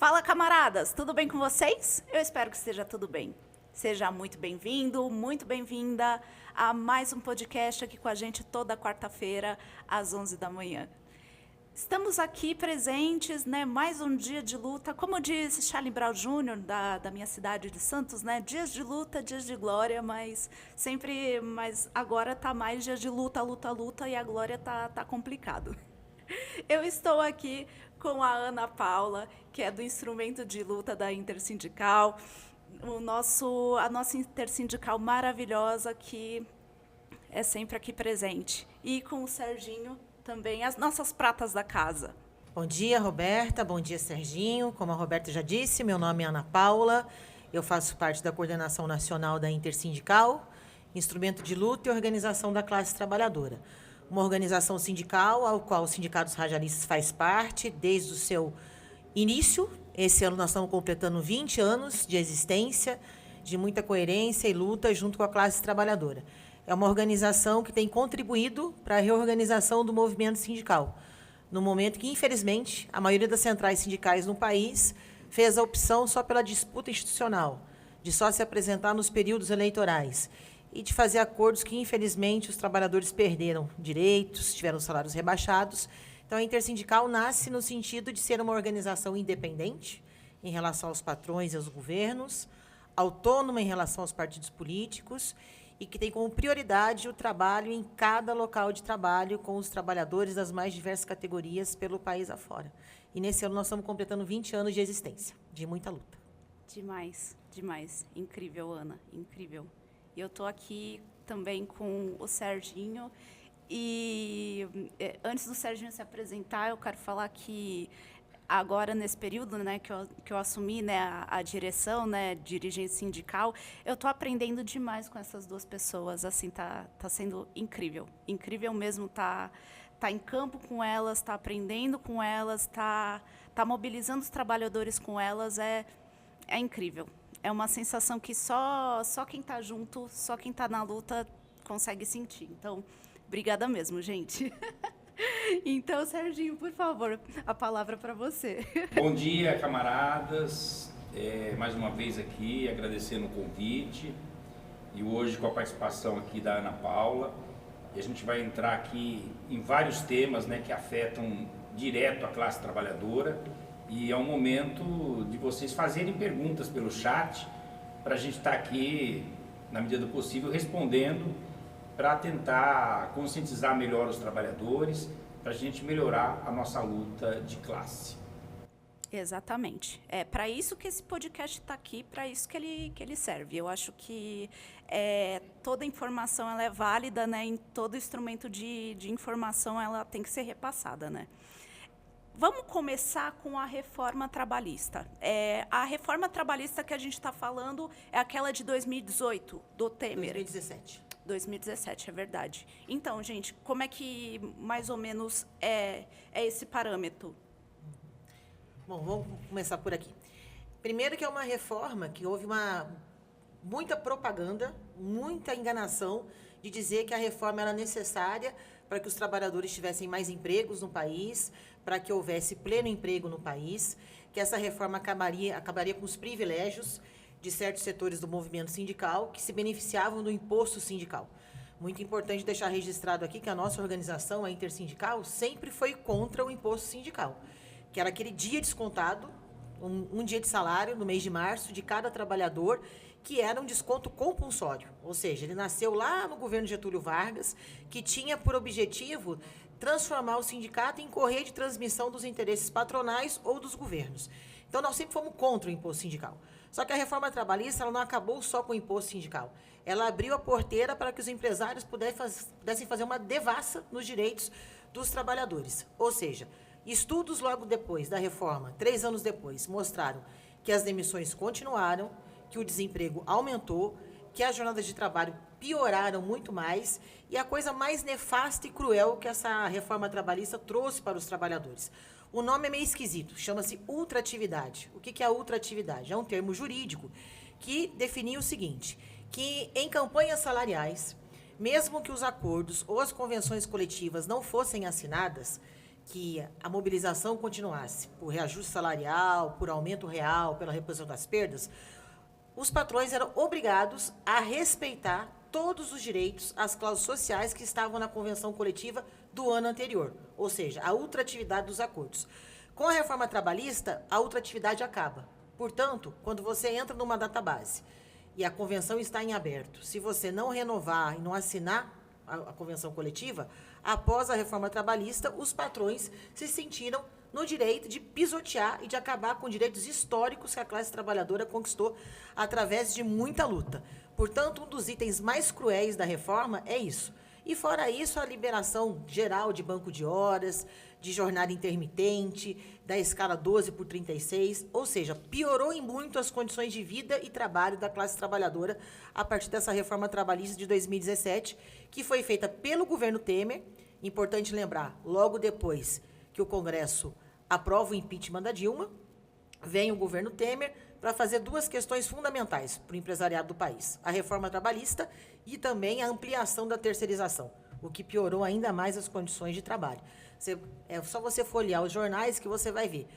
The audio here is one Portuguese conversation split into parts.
Fala, camaradas! Tudo bem com vocês? Eu espero que esteja tudo bem. Seja muito bem-vindo, muito bem-vinda a mais um podcast aqui com a gente toda quarta-feira, às 11 da manhã. Estamos aqui presentes, né? Mais um dia de luta. Como disse Charlie Brown Jr., da minha cidade de Santos, né? Dias de luta, dias de glória, mas agora está mais dias de luta, luta, luta, e a glória tá complicado. Eu estou aqui com a Ana Paula, que é do instrumento de luta da Intersindical, a nossa Intersindical maravilhosa, que é sempre aqui presente. E com o Serginho também, as nossas pratas da casa. Bom dia, Roberta. Bom dia, Serginho. Como a Roberta já disse, meu nome é Ana Paula. Eu faço parte da coordenação nacional da Intersindical, instrumento de luta e organização da classe trabalhadora. Uma organização sindical ao qual o Sindicato dos Radialistas faz parte desde o seu início. Esse ano nós estamos completando 20 anos de existência, de muita coerência e luta junto com a classe trabalhadora. É uma organização que tem contribuído para a reorganização do movimento sindical, no momento que, infelizmente, a maioria das centrais sindicais no país fez a opção só pela disputa institucional, de só se apresentar nos períodos eleitorais e de fazer acordos que, infelizmente, os trabalhadores perderam direitos, tiveram salários rebaixados. Então, a Intersindical nasce no sentido de ser uma organização independente em relação aos patrões e aos governos, autônoma em relação aos partidos políticos e que tem como prioridade o trabalho em cada local de trabalho com os trabalhadores das mais diversas categorias pelo país afora. E nesse ano nós estamos completando 20 anos de existência, de muita luta. Demais, demais. Incrível, Ana, incrível. E eu estou aqui também com o Serginho. E antes do Serginho se apresentar, eu quero falar que agora, nesse período, né, que eu assumi, né, a direção, né, dirigente sindical, eu estou aprendendo demais com essas duas pessoas. Assim, tá sendo incrível. Incrível mesmo tá em campo com elas, tá aprendendo com elas, tá mobilizando os trabalhadores com elas. É incrível. É uma sensação que só quem está junto, só quem está na luta consegue sentir. Então, obrigada mesmo, gente. Então, Serginho, por favor, a palavra para você. Bom dia, camaradas. Mais uma vez aqui, agradecendo o convite. E hoje com a participação aqui da Ana Paula. E a gente vai entrar aqui em vários temas, né, que afetam direto a classe trabalhadora. E é um momento de vocês fazerem perguntas pelo chat para a gente estar aqui, na medida do possível, respondendo para tentar conscientizar melhor os trabalhadores, para a gente melhorar a nossa luta de classe. Exatamente. É para isso que esse podcast está aqui, para isso que ele serve. Eu acho que toda informação ela é válida, né? Em todo instrumento de informação ela tem que ser repassada, né? Vamos começar com a reforma trabalhista. A reforma trabalhista que a gente está falando é aquela de 2018, do Temer. 2017, é verdade. Então, gente, como é que mais ou menos é esse parâmetro? Bom, vamos começar por aqui. Primeiro que é uma reforma que houve muita propaganda, muita enganação de dizer que a reforma era necessária para que os trabalhadores tivessem mais empregos no país, para que houvesse pleno emprego no país, que essa reforma acabaria com os privilégios de certos setores do movimento sindical que se beneficiavam do imposto sindical. Muito importante deixar registrado aqui que a nossa organização, a Intersindical, sempre foi contra o imposto sindical, que era aquele dia descontado, um dia de salário no mês de março de cada trabalhador, que era um desconto compulsório. Ou seja, ele nasceu lá no governo Getúlio Vargas, que tinha por objetivo transformar o sindicato em correia de transmissão dos interesses patronais ou dos governos. Então, nós sempre fomos contra o imposto sindical. Só que a reforma trabalhista ela não acabou só com o imposto sindical. Ela abriu a porteira para que os empresários pudessem fazer uma devassa nos direitos dos trabalhadores. Ou seja, estudos logo depois da reforma, 3 anos depois, mostraram que as demissões continuaram, que o desemprego aumentou, que as jornadas de trabalho pioraram muito mais e a coisa mais nefasta e cruel que essa reforma trabalhista trouxe para os trabalhadores. O nome é meio esquisito, chama-se ultratividade. O que é a ultratividade? É um termo jurídico que definia o seguinte, que em campanhas salariais, mesmo que os acordos ou as convenções coletivas não fossem assinadas, que a mobilização continuasse por reajuste salarial, por aumento real, pela reposição das perdas, os patrões eram obrigados a respeitar todos os direitos, as cláusulas sociais que estavam na convenção coletiva do ano anterior, ou seja, a ultratividade dos acordos. Com a reforma trabalhista, a ultratividade acaba. Portanto, quando você entra numa database e a convenção está em aberto, se você não renovar e não assinar a convenção coletiva, após a reforma trabalhista, os patrões se sentiram no direito de pisotear e de acabar com direitos históricos que a classe trabalhadora conquistou através de muita luta. Portanto, um dos itens mais cruéis da reforma é isso. E fora isso, a liberação geral de banco de horas, de jornada intermitente, da escala 12/36, ou seja, piorou em muito as condições de vida e trabalho da classe trabalhadora a partir dessa reforma trabalhista de 2017, que foi feita pelo governo Temer. Importante lembrar, logo depois que o Congresso aprova o impeachment da Dilma, vem o governo Temer para fazer duas questões fundamentais para o empresariado do país: a reforma trabalhista e também a ampliação da terceirização, o que piorou ainda mais as condições de trabalho. É só você folhear os jornais que você vai ver.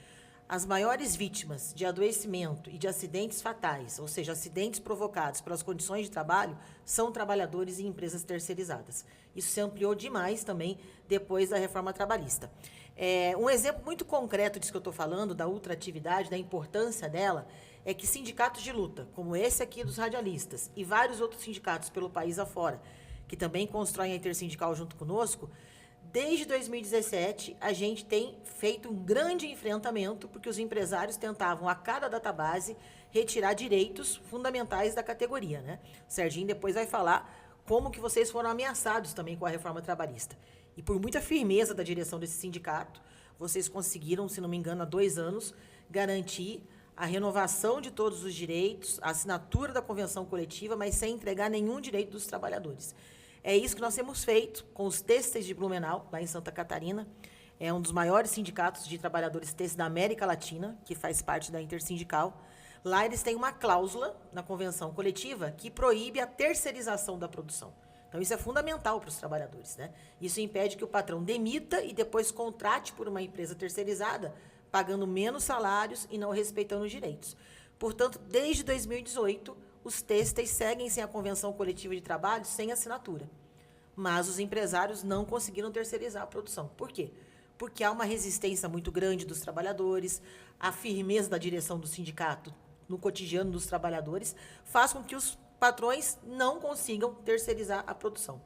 As maiores vítimas de adoecimento e de acidentes fatais, ou seja, acidentes provocados pelas condições de trabalho, são trabalhadores em empresas terceirizadas. Isso se ampliou demais também depois da reforma trabalhista. Um exemplo muito concreto disso que eu estou falando, da ultratividade, da importância dela, é que sindicatos de luta, como esse aqui dos radialistas e vários outros sindicatos pelo país afora, que também constroem a intersindical junto conosco, desde 2017, a gente tem feito um grande enfrentamento, porque os empresários tentavam, a cada database, retirar direitos fundamentais da categoria, né? O Serginho depois vai falar como que vocês foram ameaçados também com a reforma trabalhista. E por muita firmeza da direção desse sindicato, vocês conseguiram, se não me engano, há 2 anos, garantir a renovação de todos os direitos, a assinatura da convenção coletiva, mas sem entregar nenhum direito dos trabalhadores. É isso que nós temos feito com os têxteis de Blumenau, lá em Santa Catarina. É um dos maiores sindicatos de trabalhadores têxteis da América Latina, que faz parte da Intersindical. Lá eles têm uma cláusula na convenção coletiva que proíbe a terceirização da produção. Então, isso é fundamental para os trabalhadores, né? Isso impede que o patrão demita e depois contrate por uma empresa terceirizada, pagando menos salários e não respeitando os direitos. Portanto, desde 2018, os têxteis seguem sem a convenção coletiva de trabalho, sem assinatura. Mas os empresários não conseguiram terceirizar a produção. Por quê? Porque há uma resistência muito grande dos trabalhadores, a firmeza da direção do sindicato no cotidiano dos trabalhadores faz com que os patrões não consigam terceirizar a produção.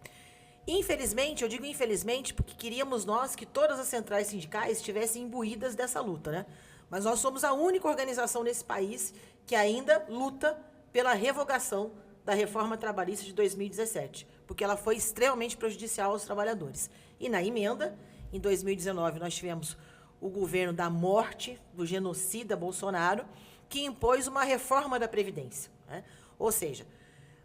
Infelizmente, eu digo infelizmente porque queríamos nós que todas as centrais sindicais estivessem imbuídas dessa luta, né? Mas nós somos a única organização nesse país que ainda luta pela revogação da reforma trabalhista de 2017, porque ela foi extremamente prejudicial aos trabalhadores. E na emenda, em 2019, nós tivemos o governo da morte, do genocida Bolsonaro, que impôs uma reforma da Previdência, né? Ou seja,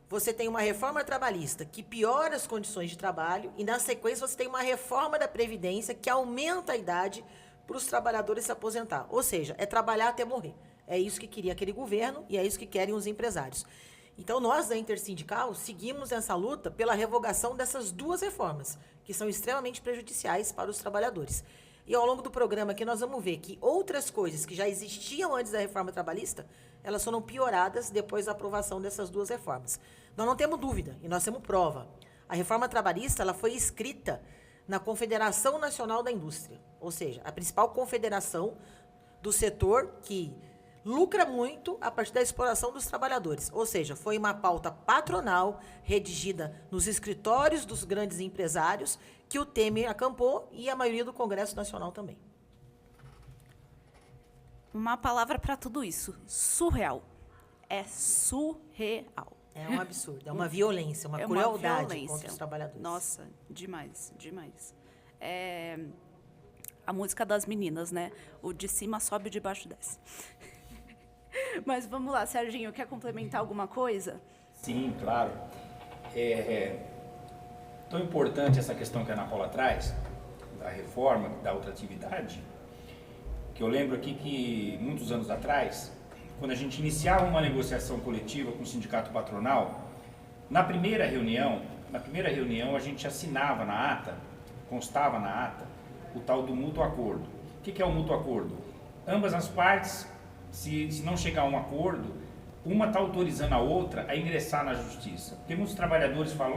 você tem uma reforma trabalhista que piora as condições de trabalho e, na sequência, você tem uma reforma da Previdência que aumenta a idade para os trabalhadores se aposentar. Ou seja, é trabalhar até morrer. É isso que queria aquele governo e é isso que querem os empresários. Então, nós, da Intersindical, seguimos essa luta pela revogação dessas duas reformas, que são extremamente prejudiciais para os trabalhadores. E, ao longo do programa aqui, nós vamos ver que outras coisas que já existiam antes da reforma trabalhista, elas foram pioradas depois da aprovação dessas duas reformas. Nós não temos dúvida, e nós temos prova. A reforma trabalhista ela foi escrita na Confederação Nacional da Indústria, ou seja, a principal confederação do setor que lucra muito a partir da exploração dos trabalhadores. Ou seja, foi uma pauta patronal, redigida nos escritórios dos grandes empresários, que o Temer acampou e a maioria do Congresso Nacional também. Uma palavra para tudo isso: surreal. É surreal. É um absurdo, é uma violência, uma crueldade contra os trabalhadores. Nossa, demais, demais. A música das meninas, né? O de cima sobe, o de baixo desce. Mas vamos lá, Serginho, quer complementar alguma coisa? Sim, claro. Tão importante essa questão que a Ana Paula traz, da reforma, da ultratividade, que eu lembro aqui que, muitos anos atrás, quando a gente iniciava uma negociação coletiva com o sindicato patronal, na primeira reunião a gente assinava na ata, constava na ata, o tal do mútuo acordo. O que é o mútuo acordo? Ambas as partes, se não chegar a um acordo, uma está autorizando a outra a ingressar na justiça. Porque muitos trabalhadores falam,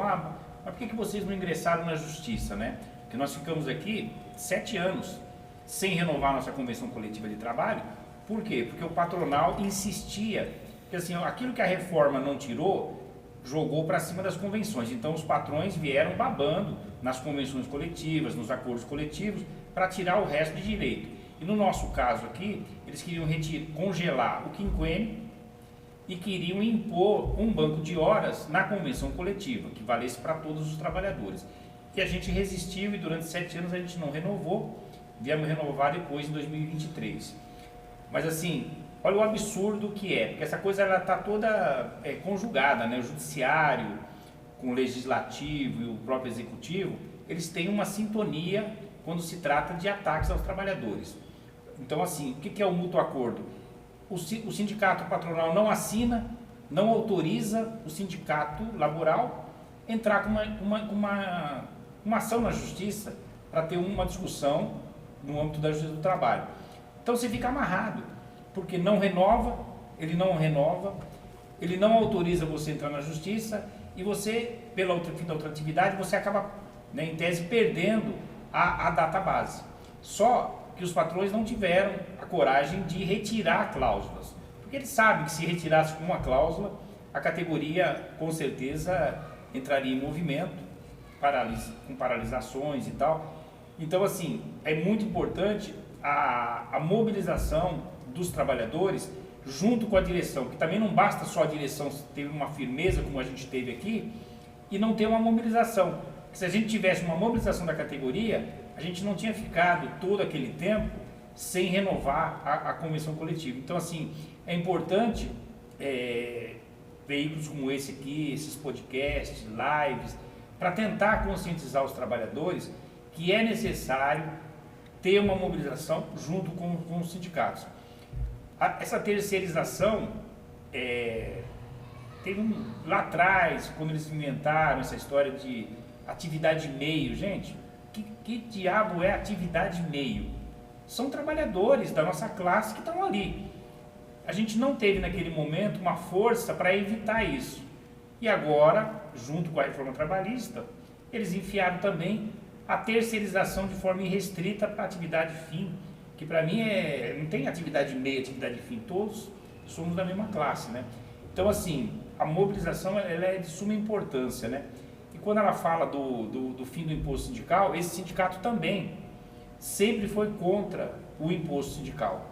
mas por que vocês não ingressaram na justiça, né? Porque nós ficamos aqui 7 anos sem renovar nossa convenção coletiva de trabalho. Por quê? Porque o patronal insistia, que assim, aquilo que a reforma não tirou, jogou para cima das convenções. Então os patrões vieram babando nas convenções coletivas, nos acordos coletivos, para tirar o resto de direito. E no nosso caso aqui, eles queriam congelar o quinquênio e queriam impor um banco de horas na convenção coletiva, que valesse para todos os trabalhadores. E a gente resistiu e durante 7 anos a gente não renovou, viemos renovar depois em 2023. Mas assim, olha o absurdo que é, porque essa coisa ela está toda conjugada, né? O judiciário com o legislativo e o próprio executivo, eles têm uma sintonia quando se trata de ataques aos trabalhadores. Então assim, o que é o mútuo acordo? O sindicato patronal não assina, não autoriza o sindicato laboral entrar com uma ação na justiça para ter uma discussão no âmbito da justiça do trabalho. Então você fica amarrado, porque não renova, ele não autoriza você entrar na justiça e você, pela fim da outra atividade, você acaba, né, em tese, perdendo a data base. Só que os patrões não tiveram a coragem de retirar cláusulas, porque eles sabem que se retirasse uma cláusula, a categoria com certeza entraria em movimento, com paralisações e tal. Então assim, é muito importante a mobilização dos trabalhadores junto com a direção, que também não basta só a direção ter uma firmeza como a gente teve aqui e não ter uma mobilização. Se a gente tivesse uma mobilização da categoria, a gente não tinha ficado todo aquele tempo sem renovar a convenção coletiva. Então, assim, é importante veículos como esse aqui, esses podcasts, lives, para tentar conscientizar os trabalhadores que é necessário ter uma mobilização junto com os sindicatos. Essa terceirização, teve lá atrás, quando eles inventaram essa história de atividade meio, gente, que diabo é atividade meio? São trabalhadores da nossa classe que estão ali. A gente não teve naquele momento uma força para evitar isso. E agora, junto com a reforma trabalhista, eles enfiaram também a terceirização de forma irrestrita para a atividade fim, que para mim não tem atividade meio, atividade fim, todos somos da mesma classe, né? Então assim, a mobilização ela é de suma importância, né? E quando ela fala do fim do imposto sindical, esse sindicato também sempre foi contra o imposto sindical.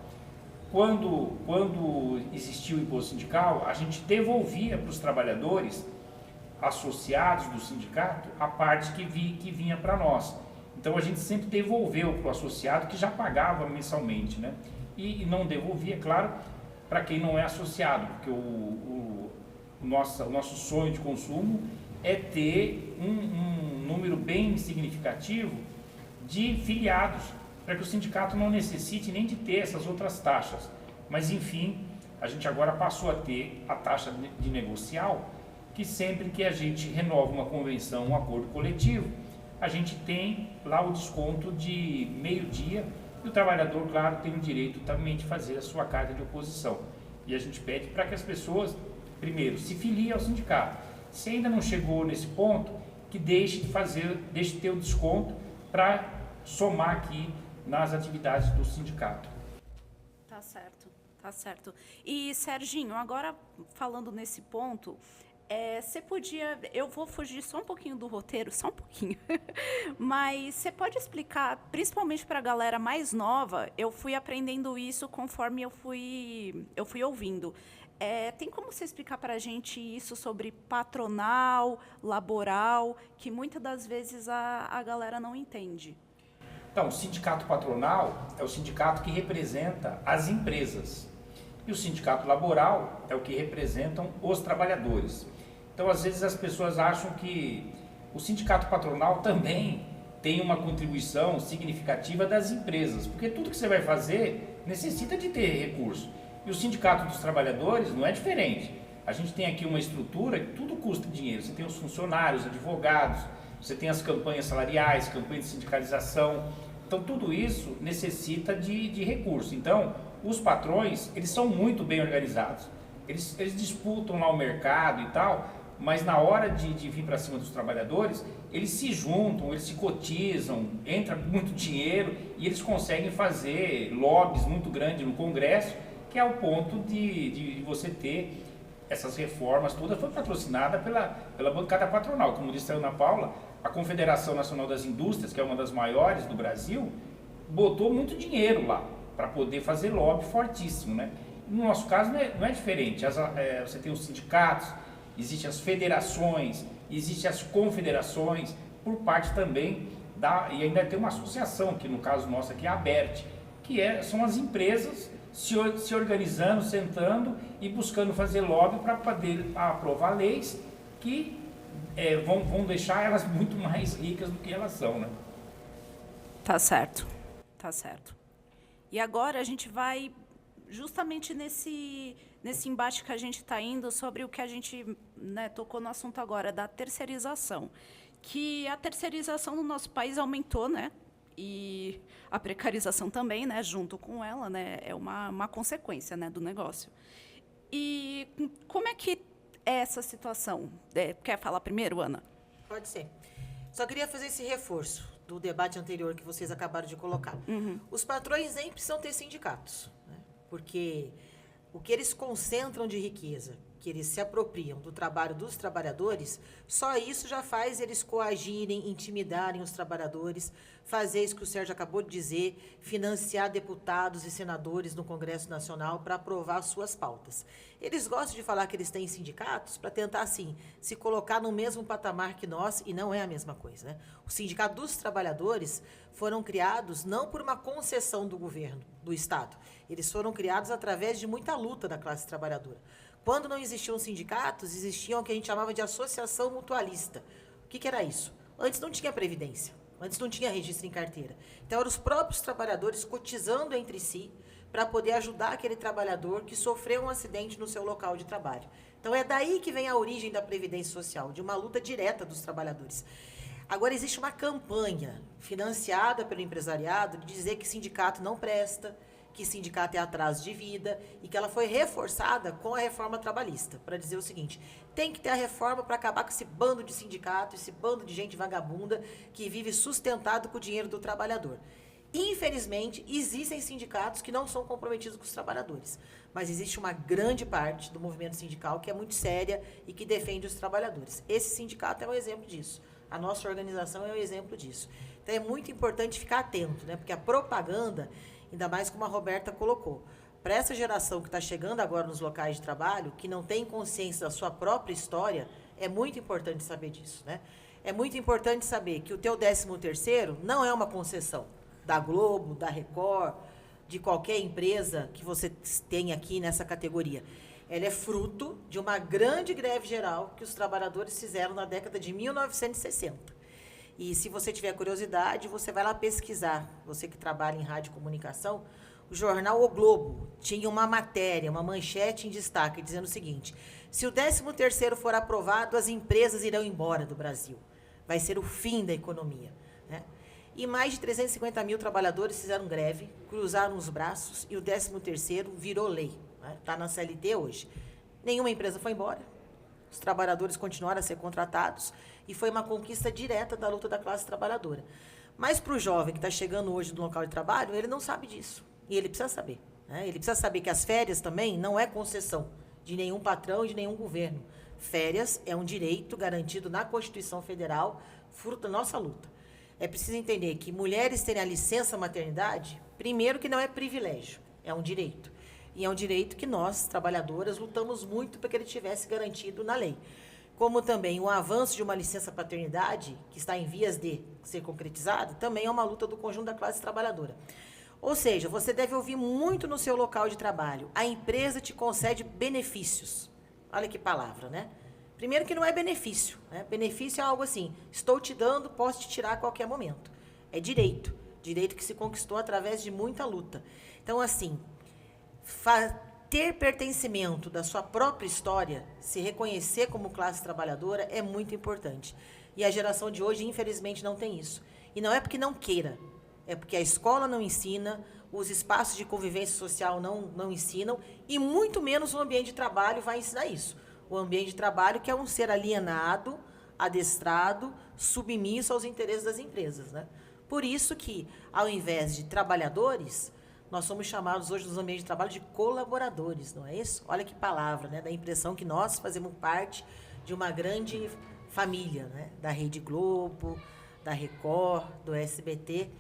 Quando existiu o imposto sindical, a gente devolvia para os trabalhadores associados do sindicato a parte que vinha para nós. Então a gente sempre devolveu para o associado que já pagava mensalmente, né? E não devolvia, claro, para quem não é associado, porque o nosso sonho de consumo é ter um número bem significativo de filiados, para que o sindicato não necessite nem de ter essas outras taxas. Mas enfim, a gente agora passou a ter a taxa de negocial, que sempre que a gente renova uma convenção, um acordo coletivo, a gente tem lá o desconto de meio-dia e o trabalhador, claro, tem o direito também de fazer a sua carta de oposição. E a gente pede para que as pessoas, primeiro, se filiem ao sindicato. Se ainda não chegou nesse ponto, que deixe de ter o desconto para somar aqui nas atividades do sindicato. Tá certo, tá certo. E, Serginho, agora falando nesse ponto, você podia... Eu vou fugir só um pouquinho do roteiro, só um pouquinho. Mas você pode explicar, principalmente para a galera mais nova, eu fui aprendendo isso conforme eu fui ouvindo. Tem como você explicar para a gente isso sobre patronal, laboral, que muitas das vezes a galera não entende? Então, o sindicato patronal é o sindicato que representa as empresas. E o sindicato laboral é o que representam os trabalhadores. Então, às vezes, as pessoas acham que o sindicato patronal também tem uma contribuição significativa das empresas, porque tudo que você vai fazer necessita de ter recurso. E o sindicato dos trabalhadores não é diferente. A gente tem aqui uma estrutura que tudo custa dinheiro. Você tem os funcionários, advogados, você tem as campanhas salariais, campanhas de sindicalização. Então, tudo isso necessita de recurso. Então, os patrões, eles são muito bem organizados. Eles disputam lá o mercado e tal, mas na hora de vir para cima dos trabalhadores, eles se juntam, eles se cotizam, entra muito dinheiro e eles conseguem fazer lobbies muito grandes no Congresso, que é o ponto de você ter essas reformas todas. Foi patrocinada pela bancada patronal. Como disse a Ana Paula, a Confederação Nacional das Indústrias, que é uma das maiores do Brasil, botou muito dinheiro lá para poder fazer lobby fortíssimo, né? No nosso caso não é diferente. Você tem os sindicatos, existem as federações, existem as confederações, por parte também e ainda tem uma associação, que no caso nosso aqui é a ABERT, são as empresas se organizando, sentando e buscando fazer lobby para poder aprovar leis que vão deixar elas muito mais ricas do que elas são, né? Tá certo, tá certo. E agora a gente vai justamente nesse embate que a gente está indo sobre o que a gente, né, tocou no assunto agora, da terceirização. Que a terceirização no nosso país aumentou, né? E a precarização também, né, junto com ela, né, é uma consequência, né, do negócio. E como é que é essa situação? Quer falar primeiro, Ana? Pode ser. Só queria fazer esse reforço do debate anterior que vocês acabaram de colocar. Uhum. Os patrões nem precisam ter sindicatos, né? Porque o que eles concentram de riqueza, que eles se apropriam do trabalho dos trabalhadores, só isso já faz eles coagirem, intimidarem os trabalhadores, fazer isso que o Sérgio acabou de dizer, financiar deputados e senadores no Congresso Nacional para aprovar suas pautas. Eles gostam de falar que eles têm sindicatos para tentar, assim, se colocar no mesmo patamar que nós, e não é a mesma coisa, né? O Sindicato dos Trabalhadores foram criados não por uma concessão do governo, do Estado. Eles foram criados através de muita luta da classe trabalhadora. Quando não existiam sindicatos, existiam o que a gente chamava de associação mutualista. O que era isso? Antes não tinha previdência, antes não tinha registro em carteira. Então, eram os próprios trabalhadores cotizando entre si para poder ajudar aquele trabalhador que sofreu um acidente no seu local de trabalho. Então, é daí que vem a origem da Previdência Social, de uma luta direta dos trabalhadores. Agora, existe uma campanha financiada pelo empresariado de dizer que sindicato não presta, que sindicato é atraso de vida, e que ela foi reforçada com a reforma trabalhista, para dizer o seguinte: tem que ter a reforma para acabar com esse bando de sindicato, esse bando de gente vagabunda que vive sustentado com o dinheiro do trabalhador. Infelizmente, existem sindicatos que não são comprometidos com os trabalhadores, mas existe uma grande parte do movimento sindical que é muito séria e que defende os trabalhadores. Esse sindicato é um exemplo disso. A nossa organização é um exemplo disso. Então, é muito importante ficar atento, né? Porque a propaganda, ainda mais como a Roberta colocou, para essa geração que está chegando agora nos locais de trabalho, que não tem consciência da sua própria história, é muito importante saber disso, né? É muito importante saber que o teu 13º não é uma concessão da Globo, da Record, de qualquer empresa que você tenha aqui nessa categoria. Ela é fruto de uma grande greve geral que os trabalhadores fizeram na década de 1960. E se você tiver curiosidade, você vai lá pesquisar. Você que trabalha em rádio e comunicação, o jornal O Globo tinha uma matéria, uma manchete em destaque, dizendo o seguinte: se o 13º for aprovado, as empresas irão embora do Brasil. Vai ser o fim da economia, né? E mais de 350 mil trabalhadores fizeram greve, cruzaram os braços e o 13º virou lei. Está na CLT hoje. Nenhuma empresa foi embora. Os trabalhadores continuaram a ser contratados e foi uma conquista direta da luta da classe trabalhadora. Mas para o jovem que está chegando hoje no local de trabalho, ele não sabe disso. E ele precisa saber, né? Ele precisa saber que as férias também não é concessão de nenhum patrão e de nenhum governo. Férias é um direito garantido na Constituição Federal, fruto da nossa luta. É preciso entender que mulheres terem a licença maternidade, primeiro que não é privilégio, é um direito. E é um direito que nós, trabalhadoras, lutamos muito para que ele tivesse garantido na lei. Como também o avanço de uma licença paternidade, que está em vias de ser concretizado, também é uma luta do conjunto da classe trabalhadora. Ou seja, você deve ouvir muito no seu local de trabalho: a empresa te concede benefícios. Olha que palavra, né? Primeiro que não é benefício, né? Benefício é algo assim: estou te dando, posso te tirar a qualquer momento. É direito. Direito que se conquistou através de muita luta. Então, assim, ter pertencimento da sua própria história, se reconhecer como classe trabalhadora, é muito importante. E a geração de hoje, infelizmente, não tem isso. E não é porque não queira, é porque a escola não ensina, os espaços de convivência social não ensinam, e muito menos o ambiente de trabalho vai ensinar isso. O ambiente de trabalho que é um ser alienado, adestrado, submisso aos interesses das empresas, né? Por isso que, ao invés de trabalhadores, nós somos chamados hoje nos ambientes de trabalho de colaboradores, não é isso? Olha que palavra, né? Dá a impressão que nós fazemos parte de uma grande família, né? Da Rede Globo, da Record, do SBT,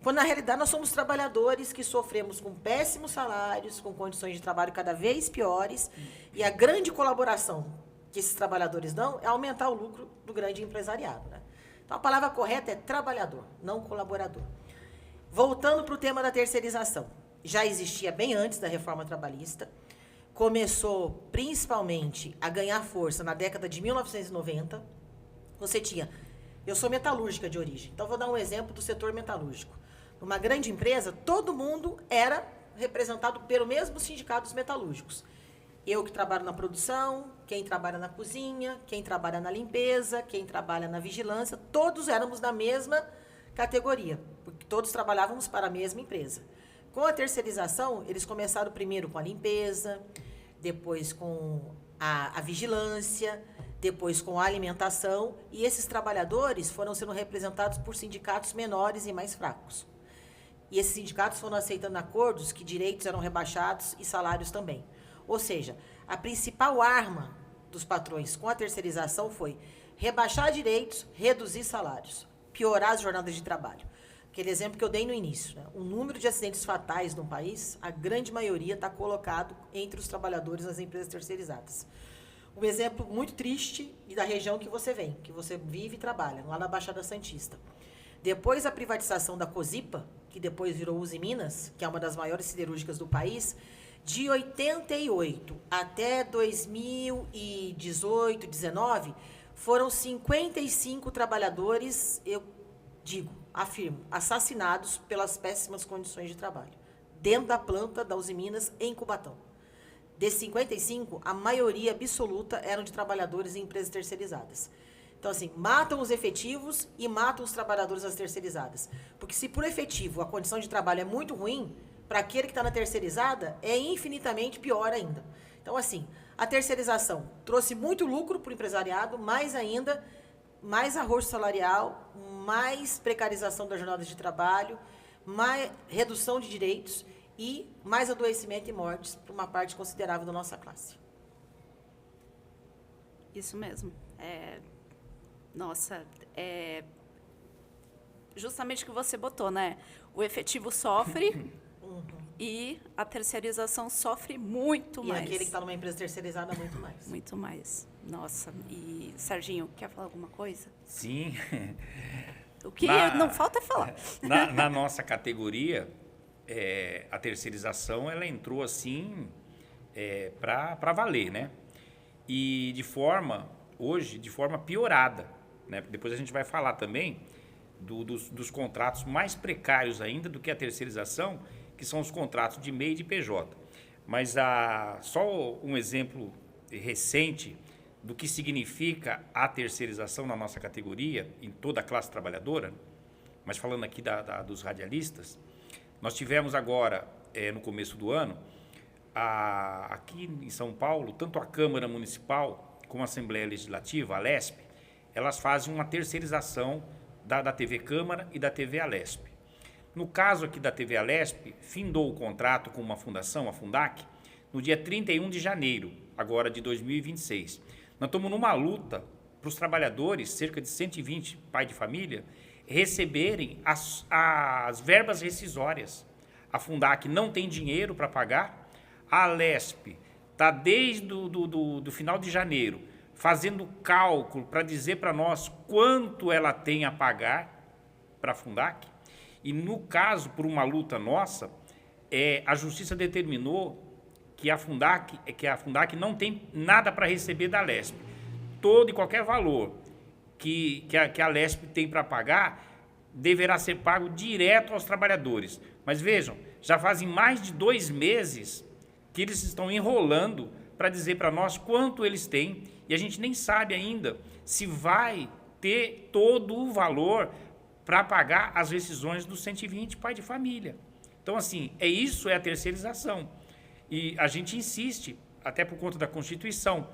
quando na realidade nós somos trabalhadores que sofremos com péssimos salários, com condições de trabalho cada vez piores, e a grande colaboração que esses trabalhadores dão é aumentar o lucro do grande empresariado, né? Então a palavra correta é trabalhador, não colaborador. Voltando para o tema da terceirização, já existia bem antes da reforma trabalhista, começou principalmente a ganhar força na década de 1990. Você tinha... Eu sou metalúrgica de origem, então vou dar um exemplo do setor metalúrgico. Numa grande empresa, todo mundo era representado pelo mesmo sindicato dos metalúrgicos. Eu que trabalho na produção, quem trabalha na cozinha, quem trabalha na limpeza, quem trabalha na vigilância, todos éramos da mesma categoria, porque todos trabalhávamos para a mesma empresa. Com a terceirização, eles começaram primeiro com a limpeza, depois com a vigilância, depois com a alimentação, e esses trabalhadores foram sendo representados por sindicatos menores e mais fracos. E esses sindicatos foram aceitando acordos que direitos eram rebaixados e salários também. Ou seja, a principal arma dos patrões com a terceirização foi rebaixar direitos, reduzir salários, piorar as jornadas de trabalho. Aquele exemplo que eu dei no início, né? O número de acidentes fatais no país, a grande maioria está colocado entre os trabalhadores nas empresas terceirizadas. Um exemplo muito triste e da região que você vem, que você vive e trabalha, lá na Baixada Santista. Depois da privatização da Cosipa, que depois virou Usiminas, que é uma das maiores siderúrgicas do país, de 88 até 2018, 19, foram 55 trabalhadores, eu afirmo, assassinados pelas péssimas condições de trabalho, dentro da planta da Usiminas, em Cubatão. Desses 55, a maioria absoluta eram de trabalhadores em empresas terceirizadas. Então, assim, matam os efetivos e matam os trabalhadores das terceirizadas. Porque se por efetivo a condição de trabalho é muito ruim, para aquele que está na terceirizada, é infinitamente pior ainda. Então, assim, a terceirização trouxe muito lucro para o empresariado, mais ainda, mais arroxo salarial, mais precarização das jornadas de trabalho, mais redução de direitos e mais adoecimento e mortes para uma parte considerável da nossa classe. Isso mesmo. Justamente o que você botou, né? O efetivo sofre e a terceirização sofre muito mais. E aquele que está numa empresa terceirizada, muito mais. Muito mais. Nossa. E, Serginho, quer falar alguma coisa? Sim. O que não falta é falar. Na nossa categoria, a terceirização ela entrou assim para valer, né? E hoje, de forma piorada, né? Depois a gente vai falar também dos contratos mais precários ainda do que a terceirização, que são os contratos de MEI e de PJ. Mas só um exemplo recente do que significa a terceirização na nossa categoria, em toda a classe trabalhadora, mas falando aqui dos radialistas, nós tivemos agora, no começo do ano, aqui em São Paulo, tanto a Câmara Municipal como a Assembleia Legislativa, a LESP, elas fazem uma terceirização da TV Câmara e da TV Alesp. No caso aqui da TV Alesp, findou o contrato com uma fundação, a Fundac, no dia 31 de janeiro, agora de 2026. Nós estamos numa luta para os trabalhadores, cerca de 120 pais de família, receberem as verbas rescisórias. A Fundac não tem dinheiro para pagar, a Alesp está desde do final de janeiro fazendo cálculo para dizer para nós quanto ela tem a pagar para a Fundac. E no caso, por uma luta nossa, a Justiça determinou que a Fundac não tem nada para receber da Alesp. Todo e qualquer valor que a Alesp tem para pagar deverá ser pago direto aos trabalhadores. Mas vejam, já fazem mais de 2 meses que eles estão enrolando para dizer para nós quanto eles têm, e a gente nem sabe ainda se vai ter todo o valor para pagar as rescisões do 120 pai de família. Então, assim, isso é a terceirização. E a gente insiste, até por conta da Constituição.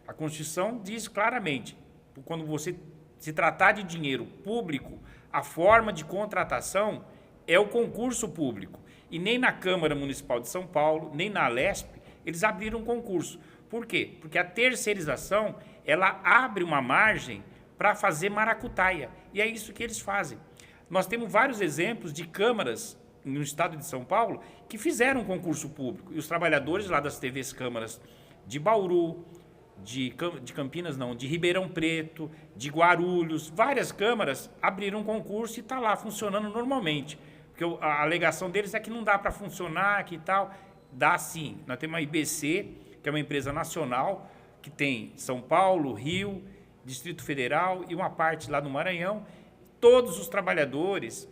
A Constituição diz claramente, quando você se tratar de dinheiro público, a forma de contratação é o concurso público. E nem na Câmara Municipal de São Paulo, nem na Alesp, eles abriram concurso. Por quê? Porque a terceirização, ela abre uma margem para fazer maracutaia. E é isso que eles fazem. Nós temos vários exemplos de câmaras no estado de São Paulo que fizeram concurso público. E os trabalhadores lá das TVs câmaras de Bauru, de Campinas não, de Ribeirão Preto, de Guarulhos, várias câmaras abriram concurso e está lá funcionando normalmente. Porque a alegação deles é que não dá para funcionar, que tal. Dá sim. Nós temos a IBC, que é uma empresa nacional, que tem São Paulo, Rio, Distrito Federal e uma parte lá no Maranhão. Todos os trabalhadores,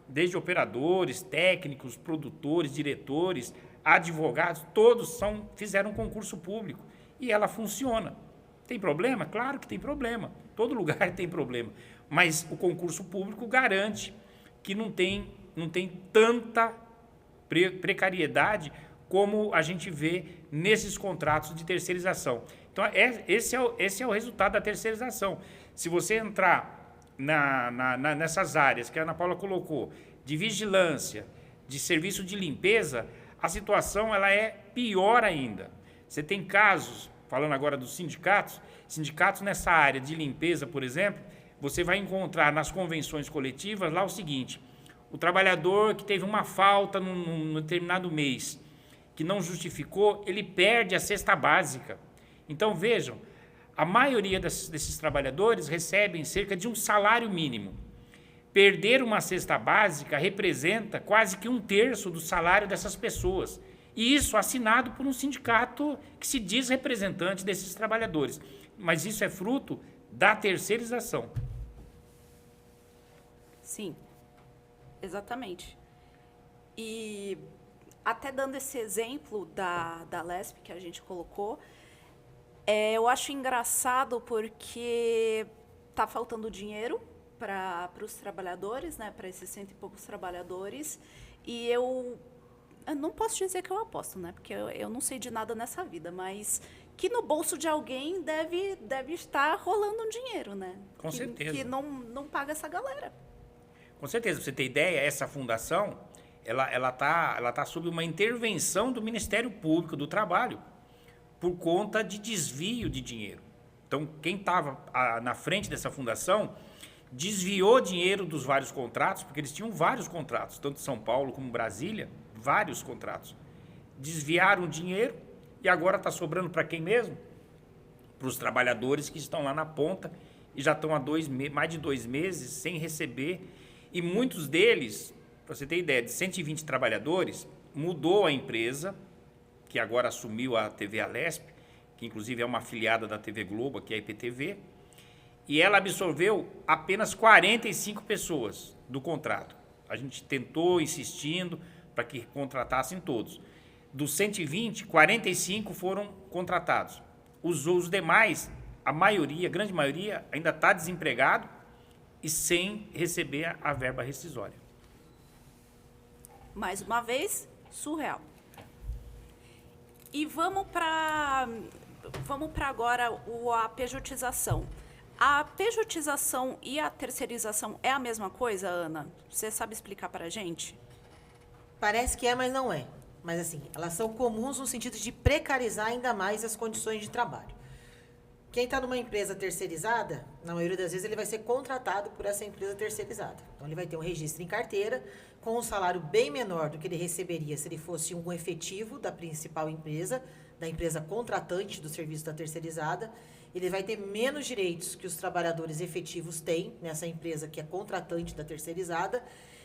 desde operadores, técnicos, produtores, diretores, advogados, todos fizeram um concurso público. E ela funciona. Tem problema? Claro que tem problema. Todo lugar tem problema. Mas o concurso público garante que não tem tanta precariedade como a gente vê nesses contratos de terceirização. Então, esse é o resultado da terceirização. Se você entrar nessas áreas que a Ana Paula colocou, de vigilância, de serviço de limpeza, a situação ela é pior ainda. Você tem casos, falando agora dos sindicatos nessa área de limpeza, por exemplo, você vai encontrar nas convenções coletivas lá o seguinte: o trabalhador que teve uma falta num determinado mês, que não justificou, ele perde a cesta básica. Então, vejam, a maioria desses trabalhadores recebem cerca de um salário mínimo. Perder uma cesta básica representa quase que 1/3 do salário dessas pessoas. E isso assinado por um sindicato que se diz representante desses trabalhadores. Mas isso é fruto da terceirização. Sim, exatamente. E até dando esse exemplo da Lesp que a gente colocou, eu acho engraçado porque está faltando dinheiro para os trabalhadores, né, para esses 100 e poucos trabalhadores, e eu não posso dizer que eu aposto, né, porque eu não sei de nada nessa vida, mas que no bolso de alguém deve estar rolando um dinheiro, né? Com certeza. Que não paga essa galera. Com certeza. Pra você ter ideia, essa fundação, ela tá sob uma intervenção do Ministério Público do Trabalho por conta de desvio de dinheiro. Então, quem estava na frente dessa fundação desviou dinheiro dos vários contratos, porque eles tinham vários contratos, tanto São Paulo como Brasília, vários contratos. Desviaram o dinheiro e agora está sobrando para quem mesmo? Para os trabalhadores que estão lá na ponta e já estão há mais de 2 meses sem receber. E muitos deles, para você ter ideia, de 120 trabalhadores, mudou a empresa, que agora assumiu a TV Alesp, que inclusive é uma afiliada da TV Globo, que é a IPTV, e ela absorveu apenas 45 pessoas do contrato. A gente tentou, insistindo, para que contratassem todos. Dos 120, 45 foram contratados. Os demais, a grande maioria, ainda está desempregado e sem receber a verba rescisória. Mais uma vez, surreal. E vamos para agora a pejotização. A pejotização e a terceirização é a mesma coisa, Ana? Você sabe explicar para a gente? Parece que é, mas não é. Mas, assim, elas são comuns no sentido de precarizar ainda mais as condições de trabalho. Quem está numa empresa terceirizada, na maioria das vezes, ele vai ser contratado por essa empresa terceirizada. Então, ele vai ter um registro em carteira com um salário bem menor do que ele receberia se ele fosse um efetivo da principal empresa, da empresa contratante do serviço da terceirizada. Ele vai ter menos direitos que os trabalhadores efetivos têm nessa empresa que é contratante da terceirizada,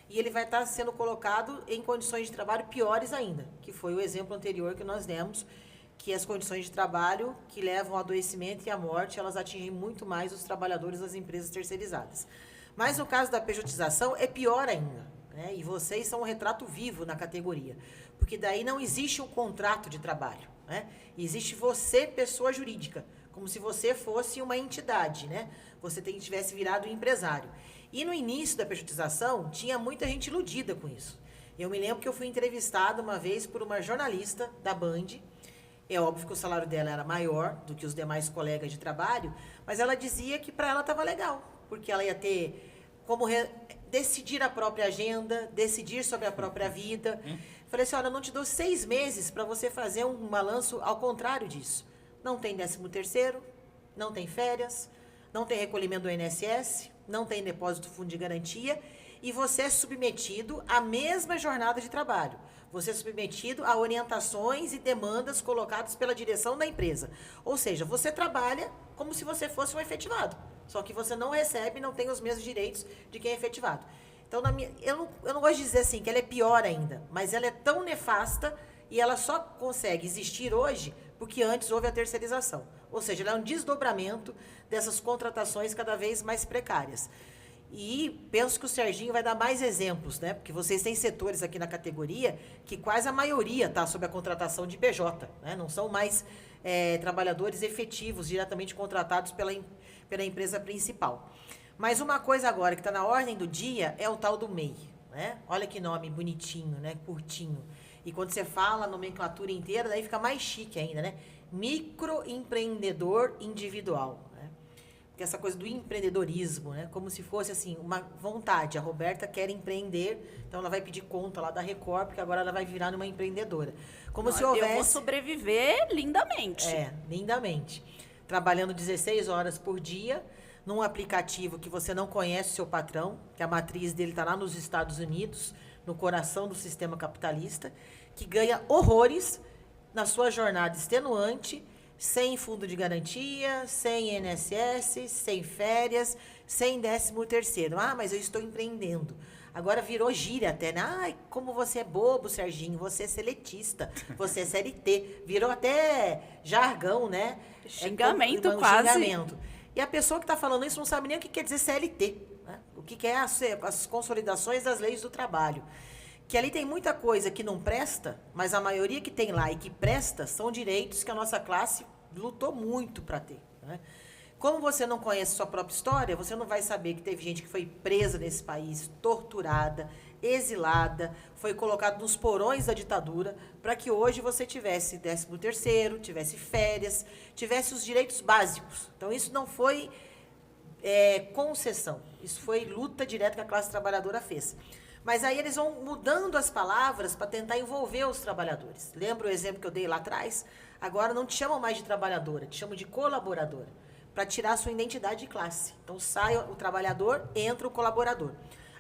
e ele vai estar sendo colocado em condições de trabalho piores ainda, que foi o exemplo anterior que nós demos, que as condições de trabalho que levam ao adoecimento e à morte, elas atingem muito mais os trabalhadores das empresas terceirizadas. Mas no caso da pejotização, é pior ainda, né? E vocês são um retrato vivo na categoria, porque daí não existe um contrato de trabalho, né? Existe você, pessoa jurídica, como se você fosse uma entidade, né? Você tivesse virado empresário. E no início da pejotização, tinha muita gente iludida com isso. Eu me lembro que eu fui entrevistada uma vez por uma jornalista da Band. É óbvio que o salário dela era maior do que os demais colegas de trabalho, mas ela dizia que para ela estava legal, porque ela ia ter como decidir a própria agenda, decidir sobre a própria vida. Falei assim, olha, eu não te dou 6 meses para você fazer um balanço ao contrário disso. Não tem 13º, não tem férias, não tem recolhimento do INSS, não tem depósito do fundo de garantia, e você é submetido à mesma jornada de trabalho. Você é submetido a orientações e demandas colocadas pela direção da empresa. Ou seja, você trabalha como se você fosse um efetivado. Só que você não recebe, não tem os mesmos direitos de quem é efetivado. Então, eu não gosto de dizer assim que ela é pior ainda, mas ela é tão nefasta e ela só consegue existir hoje porque antes houve a terceirização. Ou seja, ela é um desdobramento dessas contratações cada vez mais precárias. E penso que o Serginho vai dar mais exemplos, né? Porque vocês têm setores aqui na categoria que quase a maioria está sob a contratação de PJ, né? Não são mais trabalhadores efetivos, diretamente contratados pela empresa principal. Mas uma coisa agora que está na ordem do dia é o tal do MEI, né? Olha que nome bonitinho, né? Curtinho. E quando você fala a nomenclatura inteira, daí fica mais chique ainda, né? Microempreendedor individual. Porque essa coisa do empreendedorismo, né? Como se fosse assim, uma vontade. A Roberta quer empreender, então ela vai pedir conta lá da Record, porque agora ela vai virar uma empreendedora. Como se houvesse... Eu vou sobreviver lindamente. Lindamente. Trabalhando 16 horas por dia, num aplicativo que você não conhece o seu patrão, que a matriz dele está lá nos Estados Unidos, no coração do sistema capitalista, que ganha horrores na sua jornada extenuante, sem fundo de garantia, sem INSS, sem férias, sem 13º. Ah, mas eu estou empreendendo. Agora virou gíria até, né? Ai, como você é bobo, Serginho, você é seletista, você é CLT. Virou até jargão, né? Xingamento quase. Xingamento. E a pessoa que está falando isso não sabe nem o que quer dizer CLT. Né? O que é as consolidações das leis do trabalho. Que ali tem muita coisa que não presta, mas a maioria que tem lá e que presta são direitos que a nossa classe lutou muito para ter. Né? Como você não conhece sua própria história, você não vai saber que teve gente que foi presa nesse país, torturada, exilada, foi colocado nos porões da ditadura para que hoje você tivesse 13º, tivesse férias, tivesse os direitos básicos. Então, isso não foi concessão, isso foi luta direta que a classe trabalhadora fez. Mas aí eles vão mudando as palavras para tentar envolver os trabalhadores. Lembra o exemplo que eu dei lá atrás? Agora não te chamam mais de trabalhadora, te chamam de colaboradora, para tirar a sua identidade de classe. Então sai o trabalhador, entra o colaborador.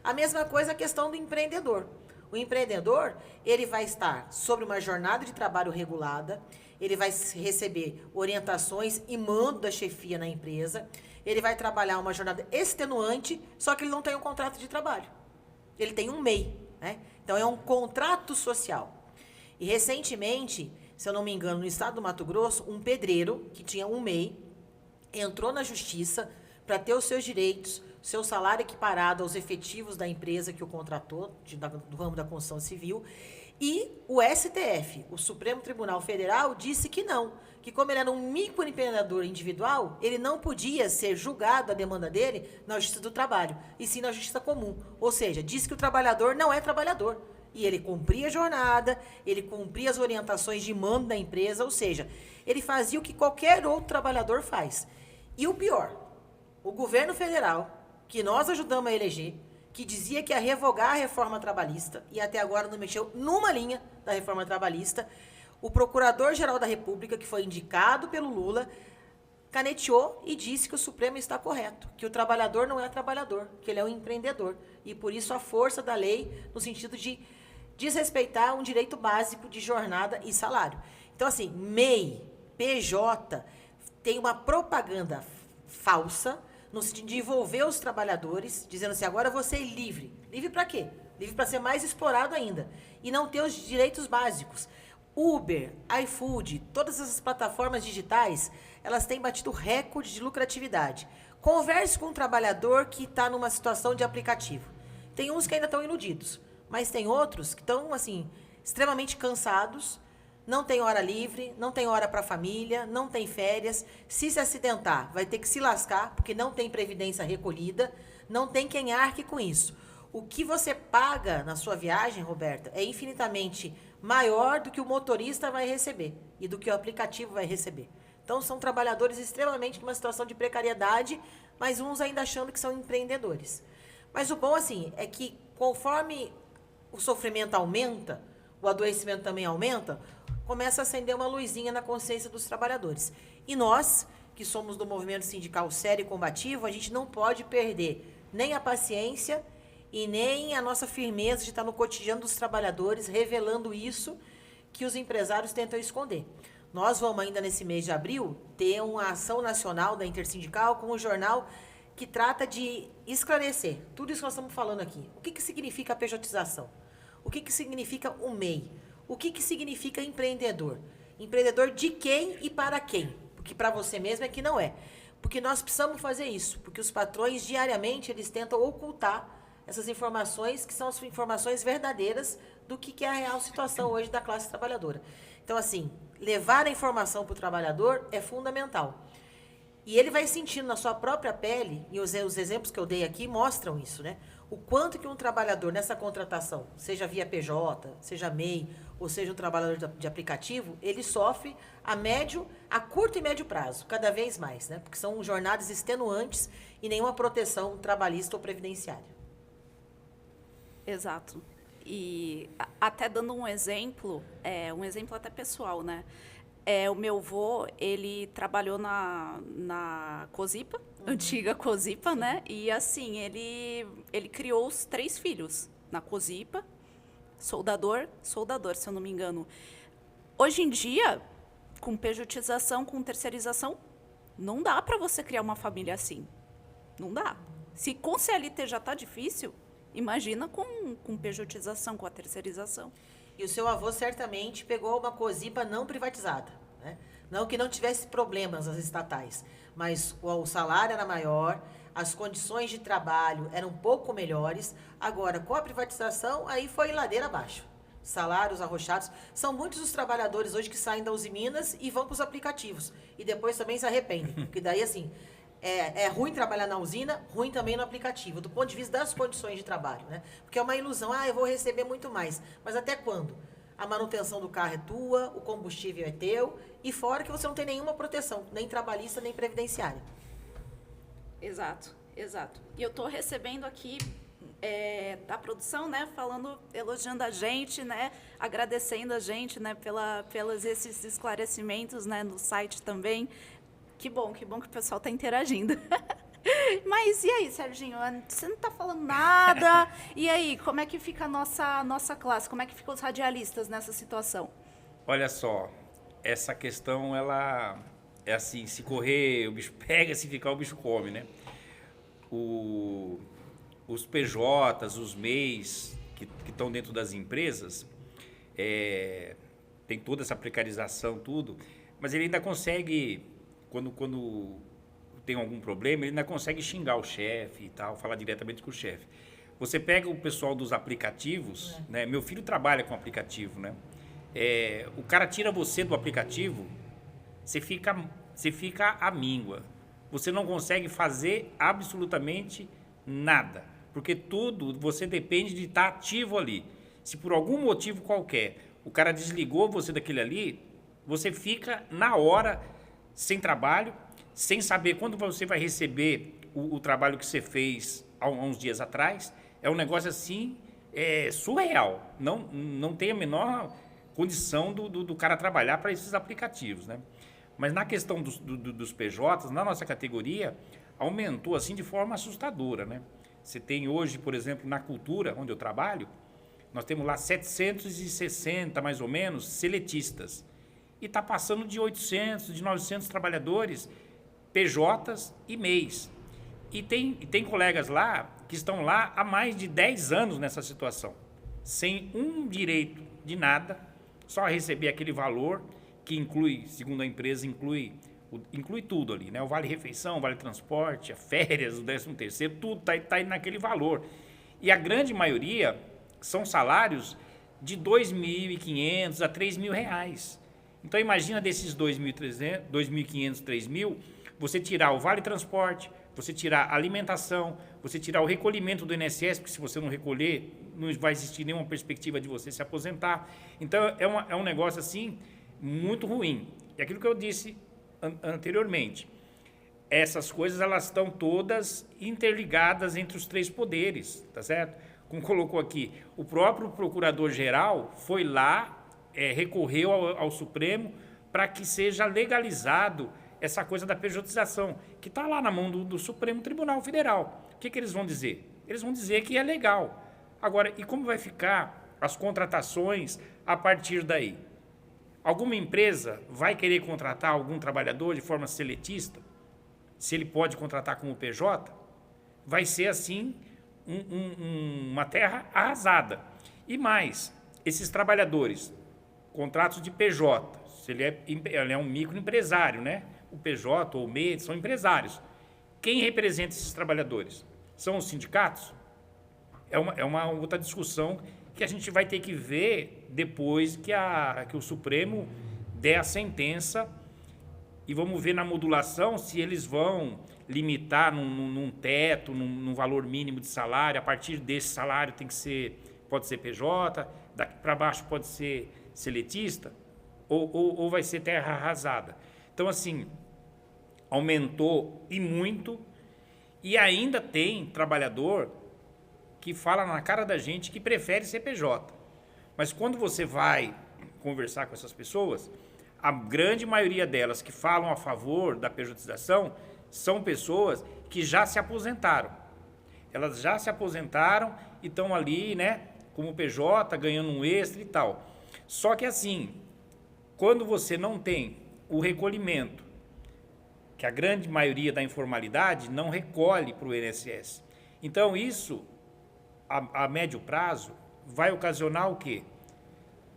A mesma coisa a questão do empreendedor. O empreendedor, ele vai estar sobre uma jornada de trabalho regulada, ele vai receber orientações e mando da chefia na empresa, ele vai trabalhar uma jornada extenuante, só que ele não tem um contrato de trabalho. Ele tem um MEI, né? Então é um contrato social. E recentemente, se eu não me engano, no estado do Mato Grosso, um pedreiro que tinha um MEI entrou na justiça para ter os seus direitos, seu salário equiparado aos efetivos da empresa que o contratou, do ramo da construção civil, e o STF, o Supremo Tribunal Federal, disse que não, que como ele era um microempreendedor individual, ele não podia ser julgado a demanda dele na Justiça do Trabalho, e sim na Justiça Comum. Ou seja, disse que o trabalhador não é trabalhador. E ele cumpria a jornada, ele cumpria as orientações de mando da empresa, ou seja, ele fazia o que qualquer outro trabalhador faz. E o pior, o governo federal, que nós ajudamos a eleger, que dizia que ia revogar a reforma trabalhista, e até agora não mexeu numa linha da reforma trabalhista, o Procurador-Geral da República, que foi indicado pelo Lula, caneteou e disse que o Supremo está correto, que o trabalhador não é trabalhador, que ele é um empreendedor. E por isso a força da lei no sentido de desrespeitar um direito básico de jornada e salário. Então, assim, MEI, PJ, tem uma propaganda falsa no sentido de envolver os trabalhadores, dizendo assim, agora você é livre. Livre para quê? Livre para ser mais explorado ainda. E não ter os direitos básicos. Uber, iFood, todas essas plataformas digitais, elas têm batido recorde de lucratividade. Converse com um trabalhador que está numa situação de aplicativo. Tem uns que ainda estão iludidos, mas tem outros que estão, assim, extremamente cansados, não tem hora livre, não tem hora para a família, não tem férias. Se acidentar, vai ter que se lascar, porque não tem previdência recolhida, não tem quem arque com isso. O que você paga na sua viagem, Roberta, é infinitamente maior do que o motorista vai receber e do que o aplicativo vai receber. Então, são trabalhadores extremamente numa situação de precariedade, mas uns ainda achando que são empreendedores. Mas o bom, assim, é que conforme o sofrimento aumenta, o adoecimento também aumenta, começa a acender uma luzinha na consciência dos trabalhadores. E nós, que somos do movimento sindical sério e combativo, a gente não pode perder nem a paciência e nem a nossa firmeza de estar no cotidiano dos trabalhadores, revelando isso que os empresários tentam esconder. Nós vamos ainda nesse mês de abril ter uma ação nacional da Intersindical com um jornal que trata de esclarecer tudo isso que nós estamos falando aqui. O que significa a pejotização? O que significa o MEI? O que significa empreendedor? Empreendedor de quem e para quem? Porque para você mesmo é que não é. Porque nós precisamos fazer isso, porque os patrões diariamente eles tentam ocultar essas informações que são as informações verdadeiras do que é a real situação hoje da classe trabalhadora. Então, assim, levar a informação para o trabalhador é fundamental. E ele vai sentindo na sua própria pele, e os exemplos que eu dei aqui mostram isso, né? O quanto que um trabalhador nessa contratação, seja via PJ, seja MEI, ou seja um trabalhador de aplicativo, ele sofre a curto e médio prazo, cada vez mais, né? Porque são jornadas extenuantes e nenhuma proteção trabalhista ou previdenciária. Exato. E até dando um exemplo até pessoal, né? O meu avô, ele trabalhou na Cosipa, antiga Cosipa, né? E assim, ele criou os 3 filhos na Cosipa, soldador, se eu não me engano. Hoje em dia, com pejotização, com terceirização, não dá para você criar uma família assim. Não dá. Se com CLT já está difícil, imagina com pejotização, com a terceirização. E o seu avô certamente pegou uma Cosipa não privatizada, né? Não que não tivesse problemas as estatais, mas o salário era maior, as condições de trabalho eram um pouco melhores. Agora, com a privatização, aí foi ladeira abaixo. Salários arrochados. São muitos os trabalhadores hoje que saem da Uzi Minas e vão para os aplicativos. E depois também se arrependem. Porque daí, assim, é ruim trabalhar na usina, ruim também no aplicativo, do ponto de vista das condições de trabalho, né? Porque é uma ilusão, eu vou receber muito mais. Mas até quando? A manutenção do carro é tua, o combustível é teu, e fora que você não tem nenhuma proteção, nem trabalhista, nem previdenciária. Exato. E eu estou recebendo aqui da produção, né, elogiando a gente, né, agradecendo a gente, né, pelos esses esclarecimentos, né, no site também. Que bom que o pessoal está interagindo. Mas e aí, Serginho? Você não está falando nada. E aí, como é que fica a nossa classe? Como é que ficam os radialistas nessa situação? Olha só, essa questão, ela é assim, se correr, o bicho pega, se ficar, o bicho come, né? Os PJs, os MEIs que estão dentro das empresas, tem toda essa precarização, tudo, mas ele ainda consegue, quando tem algum problema, ele ainda consegue xingar o chefe e tal, falar diretamente com o chefe. Você pega o pessoal dos aplicativos, né? Meu filho trabalha com aplicativo, né? O cara tira você do aplicativo, você fica à míngua. Você não consegue fazer absolutamente nada, porque tudo você depende de estar ativo ali. Se por algum motivo qualquer o cara desligou você daquele ali, você fica na hora sem trabalho, sem saber quando você vai receber o trabalho que você fez há uns dias atrás. É um negócio assim, surreal. Não tem a menor condição do cara trabalhar para esses aplicativos, né? Mas na questão dos PJs, na nossa categoria, aumentou assim de forma assustadora, né? Você tem hoje, por exemplo, na cultura, onde eu trabalho, nós temos lá 760, mais ou menos, seletistas. E está passando de 800, de 900 trabalhadores, PJs e MEIs. E tem colegas lá que estão lá há mais de 10 anos nessa situação, sem um direito de nada, só receber aquele valor que inclui, segundo a empresa, inclui tudo ali, né? O vale-refeição, o vale-transporte, as férias, o 13º, tudo está aí naquele valor. E a grande maioria são salários de R$ 2.500 a R$ 3.000. Então, imagina desses 2.500, 3.000, você tirar o vale-transporte, você tirar a alimentação, você tirar o recolhimento do INSS, porque se você não recolher, não vai existir nenhuma perspectiva de você se aposentar. Então, é um negócio, assim, muito ruim. E aquilo que eu disse anteriormente, essas coisas, elas estão todas interligadas entre os 3 poderes, tá certo? Como colocou aqui, o próprio procurador-geral foi lá, recorreu ao Supremo para que seja legalizado essa coisa da pejotização, que está lá na mão do Supremo Tribunal Federal. O que eles vão dizer? Eles vão dizer que é legal. Agora, e como vai ficar as contratações a partir daí? Alguma empresa vai querer contratar algum trabalhador de forma seletista? Se ele pode contratar como PJ? Vai ser, assim, uma terra arrasada. E mais, esses trabalhadores, contratos de PJ, se ele é um microempresário, né? O PJ ou o MEI são empresários. Quem representa esses trabalhadores? São os sindicatos? É uma outra discussão que a gente vai ter que ver depois que o Supremo der a sentença, e vamos ver na modulação se eles vão limitar num teto, num valor mínimo de salário. A partir desse salário pode ser PJ, daqui para baixo pode ser seletista, ou vai ser terra arrasada. Então, assim, aumentou e muito, e ainda tem trabalhador que fala na cara da gente que prefere ser PJ. Mas quando você vai conversar com essas pessoas, a grande maioria delas que falam a favor da pejotização são pessoas que já se aposentaram. Elas já se aposentaram e estão ali, né, como PJ, ganhando um extra e tal. Só que assim, quando você não tem o recolhimento, que a grande maioria da informalidade não recolhe para o INSS. Então isso, a médio prazo, vai ocasionar o quê?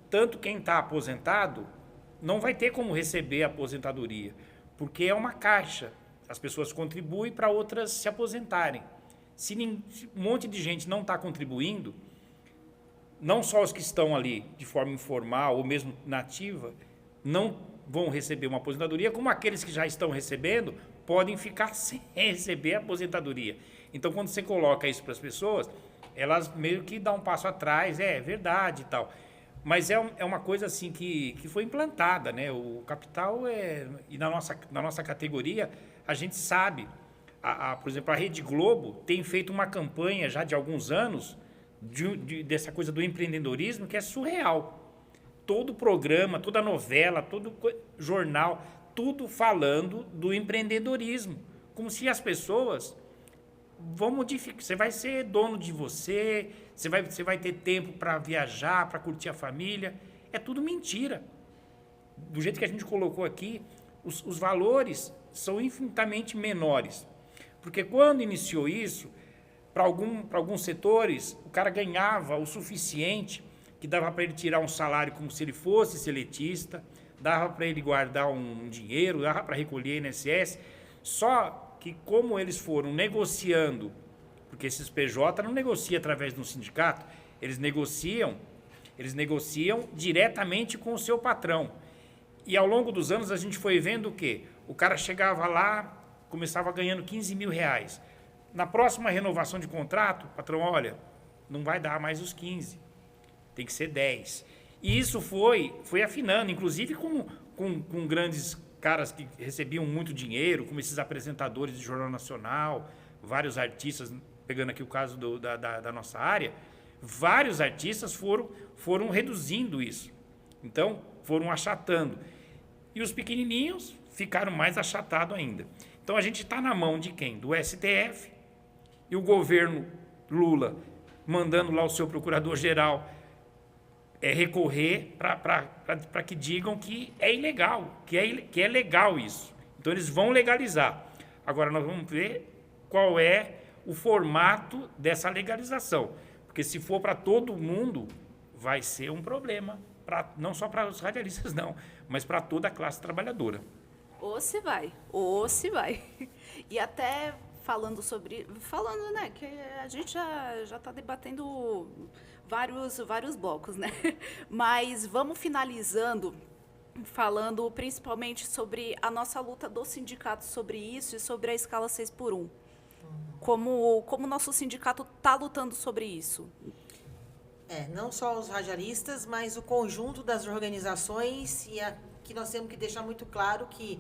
Tanto quem está aposentado não vai ter como receber a aposentadoria, porque é uma caixa. As pessoas contribuem para outras se aposentarem. Se um monte de gente não está contribuindo, não só os que estão ali de forma informal ou mesmo nativa, não vão receber uma aposentadoria, como aqueles que já estão recebendo podem ficar sem receber a aposentadoria. Então, quando você coloca isso para as pessoas, elas meio que dão um passo atrás, é verdade e tal. Mas é uma coisa assim que foi implantada, né? O capital e na nossa categoria, a gente sabe, por exemplo, a Rede Globo tem feito uma campanha já de alguns anos dessa coisa do empreendedorismo que é surreal. Todo programa, toda novela, todo jornal, tudo falando do empreendedorismo, como se as pessoas vão modificar. Você vai ser dono de você vai ter tempo para viajar, para curtir a família. É tudo mentira. Do jeito que a gente colocou aqui, os valores são infinitamente menores. Porque quando iniciou isso, para alguns setores, o cara ganhava o suficiente, que dava para ele tirar um salário como se ele fosse seletista, dava para ele guardar um dinheiro, dava para recolher INSS. Só que como eles foram negociando, porque esses PJ não negociam através de um sindicato, eles negociam diretamente com o seu patrão. E ao longo dos anos a gente foi vendo o quê? O cara chegava lá, começava ganhando 15 mil reais. Na próxima renovação de contrato, patrão, olha, não vai dar mais os 15, tem que ser 10. E isso foi afinando, inclusive com grandes caras que recebiam muito dinheiro, como esses apresentadores de Jornal Nacional, vários artistas, pegando aqui o caso da nossa área, vários artistas foram reduzindo isso. Então, foram achatando. E os pequenininhos ficaram mais achatados ainda. Então, a gente está na mão de quem? Do STF, e o governo Lula mandando lá o seu procurador-geral recorrer para que digam que é ilegal, que é legal isso. Então, eles vão legalizar. Agora, nós vamos ver qual é o formato dessa legalização. Porque se for para todo mundo, vai ser um problema, não só para os radialistas, não, mas para toda a classe trabalhadora. Ou se vai. E até falando, né, que a gente já está debatendo vários blocos, né? Mas vamos finalizando falando principalmente sobre a nossa luta do sindicato sobre isso e sobre a escala 6x1. Como o nosso sindicato está lutando sobre isso? Não só os radialistas, mas o conjunto das organizações, e aqui nós temos que deixar muito claro que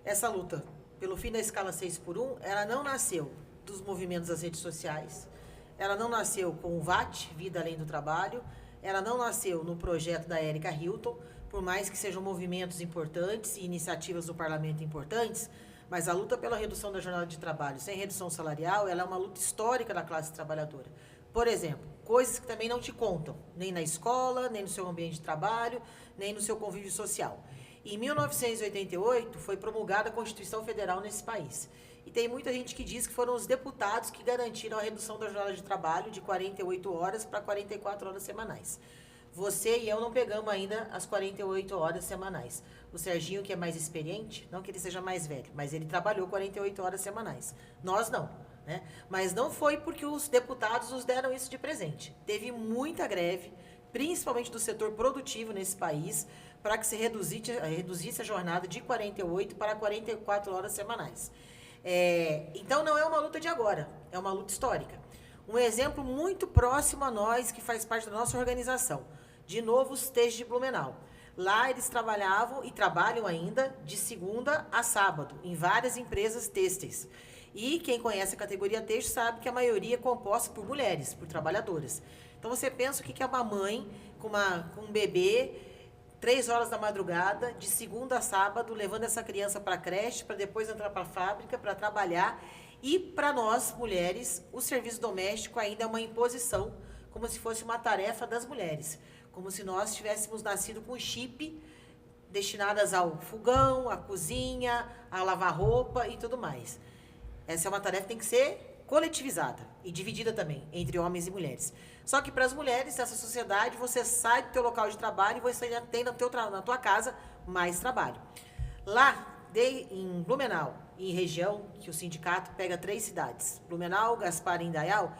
essa luta pelo fim da escala 6x1, ela não nasceu dos movimentos das redes sociais, ela não nasceu com o VAT, Vida Além do Trabalho, ela não nasceu no projeto da Érica Hilton, por mais que sejam movimentos importantes e iniciativas do parlamento importantes, mas a luta pela redução da jornada de trabalho sem redução salarial, ela é uma luta histórica da classe trabalhadora. Por exemplo, coisas que também não te contam, nem na escola, nem no seu ambiente de trabalho, nem no seu convívio social. Em 1988, foi promulgada a Constituição Federal nesse país. E tem muita gente que diz que foram os deputados que garantiram a redução da jornada de trabalho de 48 horas para 44 horas semanais. Você e eu não pegamos ainda as 48 horas semanais. O Serginho, que é mais experiente, não que ele seja mais velho, mas ele trabalhou 48 horas semanais. Nós não. Né? Mas não foi porque os deputados nos deram isso de presente. Teve muita greve, principalmente do setor produtivo nesse país, para que se reduzisse a jornada de 48 para 44 horas semanais. Então não é uma luta de agora, é uma luta histórica. Um exemplo muito próximo a nós, que faz parte da nossa organização, de novo os Têxteis de Blumenau. Lá eles trabalhavam e trabalham ainda de segunda a sábado, em várias empresas têxteis. E quem conhece a categoria têxtil sabe que a maioria é composta por mulheres, por trabalhadoras. Então você pensa o que é uma mãe com um bebê, 3 horas da madrugada, de segunda a sábado, levando essa criança para a creche, para depois entrar para a fábrica, para trabalhar. E para nós, mulheres, o serviço doméstico ainda é uma imposição, como se fosse uma tarefa das mulheres. Como se nós tivéssemos nascido com chip destinadas ao fogão, à cozinha, a lavar roupa e tudo mais. Essa é uma tarefa que tem que ser coletivizada e dividida também entre homens e mulheres. Só que para as mulheres dessa sociedade, você sai do teu local de trabalho e você ainda tem na tua casa mais trabalho. Lá, em Blumenau, em região, que o sindicato pega 3 cidades, Blumenau, Gaspar e Indaial,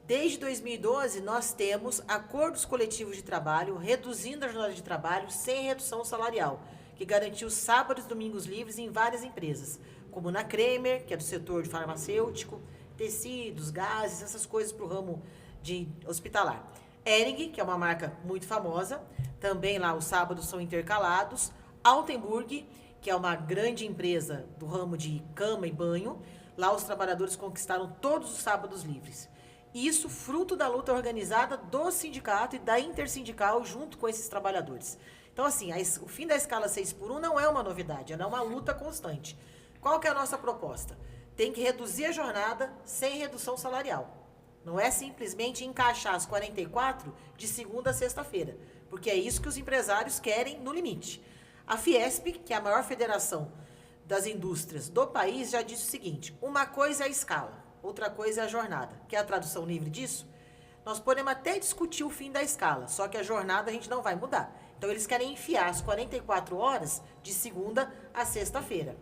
desde 2012 nós temos acordos coletivos de trabalho reduzindo a jornada de trabalho sem redução salarial, que garantiu sábados e domingos livres em várias empresas, como na Kremer, que é do setor de farmacêutico, tecidos, gases, essas coisas para o ramo de hospitalar. Hering, que é uma marca muito famosa, também lá os sábados são intercalados. Altenburg, que é uma grande empresa do ramo de cama e banho, lá os trabalhadores conquistaram todos os sábados livres. Isso fruto da luta organizada do sindicato e da intersindical junto com esses trabalhadores. Então, assim, o fim da escala 6x1 não é uma novidade, é uma luta constante. Qual que é a nossa proposta? Tem que reduzir a jornada sem redução salarial. Não é simplesmente encaixar as 44 de segunda a sexta-feira, porque é isso que os empresários querem no limite. A Fiesp, que é a maior federação das indústrias do país, já disse o seguinte: uma coisa é a escala, outra coisa é a jornada. Quer a tradução livre disso? Nós podemos até discutir o fim da escala, só que a jornada a gente não vai mudar. Então eles querem enfiar as 44 horas de segunda a sexta-feira.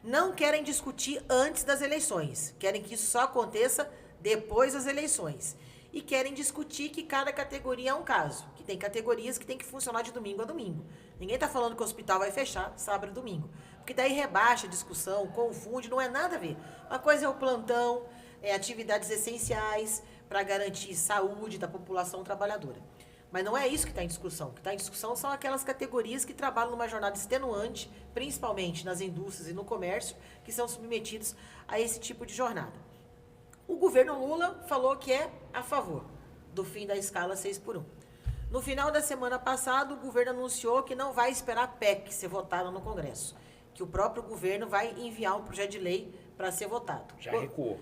Não querem discutir antes das eleições, querem que isso só aconteça depois das eleições. E querem discutir que cada categoria é um caso, que tem categorias que tem que funcionar de domingo a domingo. Ninguém está falando que o hospital vai fechar sábado e domingo, porque daí rebaixa a discussão, confunde, não é nada a ver. Uma coisa é o plantão, atividades essenciais para garantir saúde da população trabalhadora. Mas não é isso que está em discussão. O que está em discussão são aquelas categorias que trabalham numa jornada extenuante, principalmente nas indústrias e no comércio, que são submetidos a esse tipo de jornada. O governo Lula falou que é a favor do fim da escala 6x1. No final da semana passada, o governo anunciou que não vai esperar a PEC ser votada no Congresso, que o próprio governo vai enviar um projeto de lei para ser votado. Já recuou.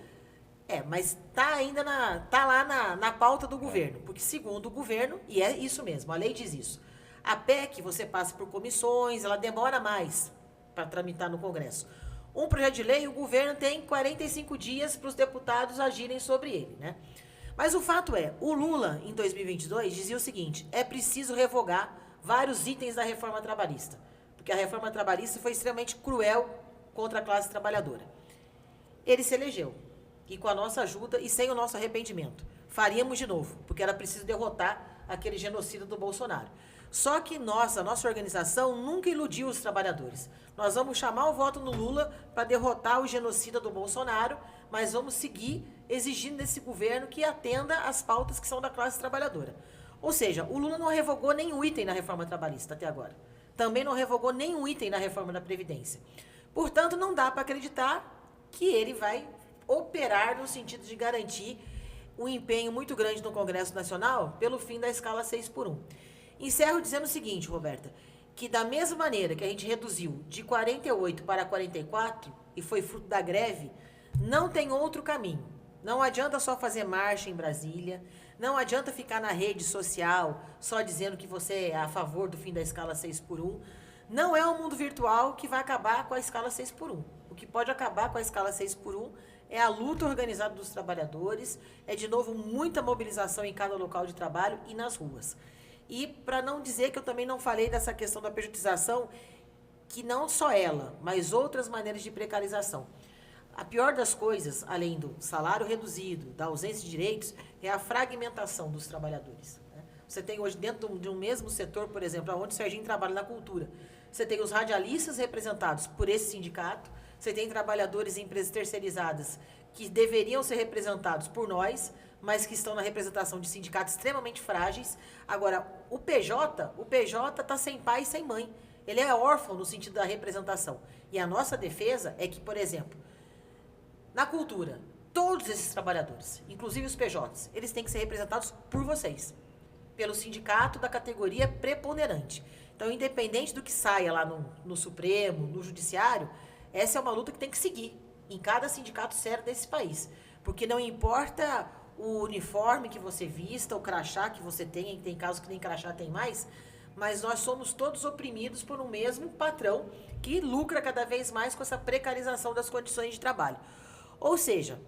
Mas tá lá na pauta do governo, porque segundo o governo, e é isso mesmo, a lei diz isso, a PEC você passa por comissões, ela demora mais para tramitar no Congresso. Um projeto de lei, o governo tem 45 dias para os deputados agirem sobre ele, né? Mas o fato é, o Lula, em 2022, dizia o seguinte: é preciso revogar vários itens da reforma trabalhista, porque a reforma trabalhista foi extremamente cruel contra a classe trabalhadora. Ele se elegeu. E com a nossa ajuda e sem o nosso arrependimento. Faríamos de novo, porque era preciso derrotar aquele genocida do Bolsonaro. Só que a nossa organização nunca iludiu os trabalhadores. Nós vamos chamar o voto no Lula para derrotar o genocida do Bolsonaro, mas vamos seguir exigindo desse governo que atenda às pautas que são da classe trabalhadora. Ou seja, o Lula não revogou nenhum item na reforma trabalhista até agora. Também não revogou nenhum item na reforma da Previdência. Portanto, não dá para acreditar que ele vai operar no sentido de garantir um empenho muito grande no Congresso Nacional pelo fim da escala 6x1. Encerro dizendo o seguinte, Roberta, que da mesma maneira que a gente reduziu de 48 para 44, e foi fruto da greve, não tem outro caminho. Não adianta só fazer marcha em Brasília, não adianta ficar na rede social só dizendo que você é a favor do fim da escala 6x1. Não é o mundo virtual que vai acabar com a escala 6x1. O que pode acabar com a escala 6x1 é a luta organizada dos trabalhadores, é de novo muita mobilização em cada local de trabalho e nas ruas. E para não dizer que eu também não falei dessa questão da pejotização, que não só ela, mas outras maneiras de precarização. A pior das coisas, além do salário reduzido, da ausência de direitos, é a fragmentação dos trabalhadores. Você tem hoje dentro de um mesmo setor, por exemplo, onde o Serginho trabalha na cultura, você tem os radialistas representados por esse sindicato, você tem trabalhadores em empresas terceirizadas que deveriam ser representados por nós, mas que estão na representação de sindicatos extremamente frágeis. Agora, o PJ está sem pai e sem mãe. Ele é órfão no sentido da representação. E a nossa defesa é que, por exemplo, na cultura, todos esses trabalhadores, inclusive os PJs, eles têm que ser representados por vocês, pelo sindicato da categoria preponderante. Então, independente do que saia lá no Supremo, no Judiciário, essa é uma luta que tem que seguir em cada sindicato sério desse país. Porque não importa o uniforme que você vista, o crachá que você tem casos que nem crachá tem mais, mas nós somos todos oprimidos por um mesmo patrão que lucra cada vez mais com essa precarização das condições de trabalho. Ou seja,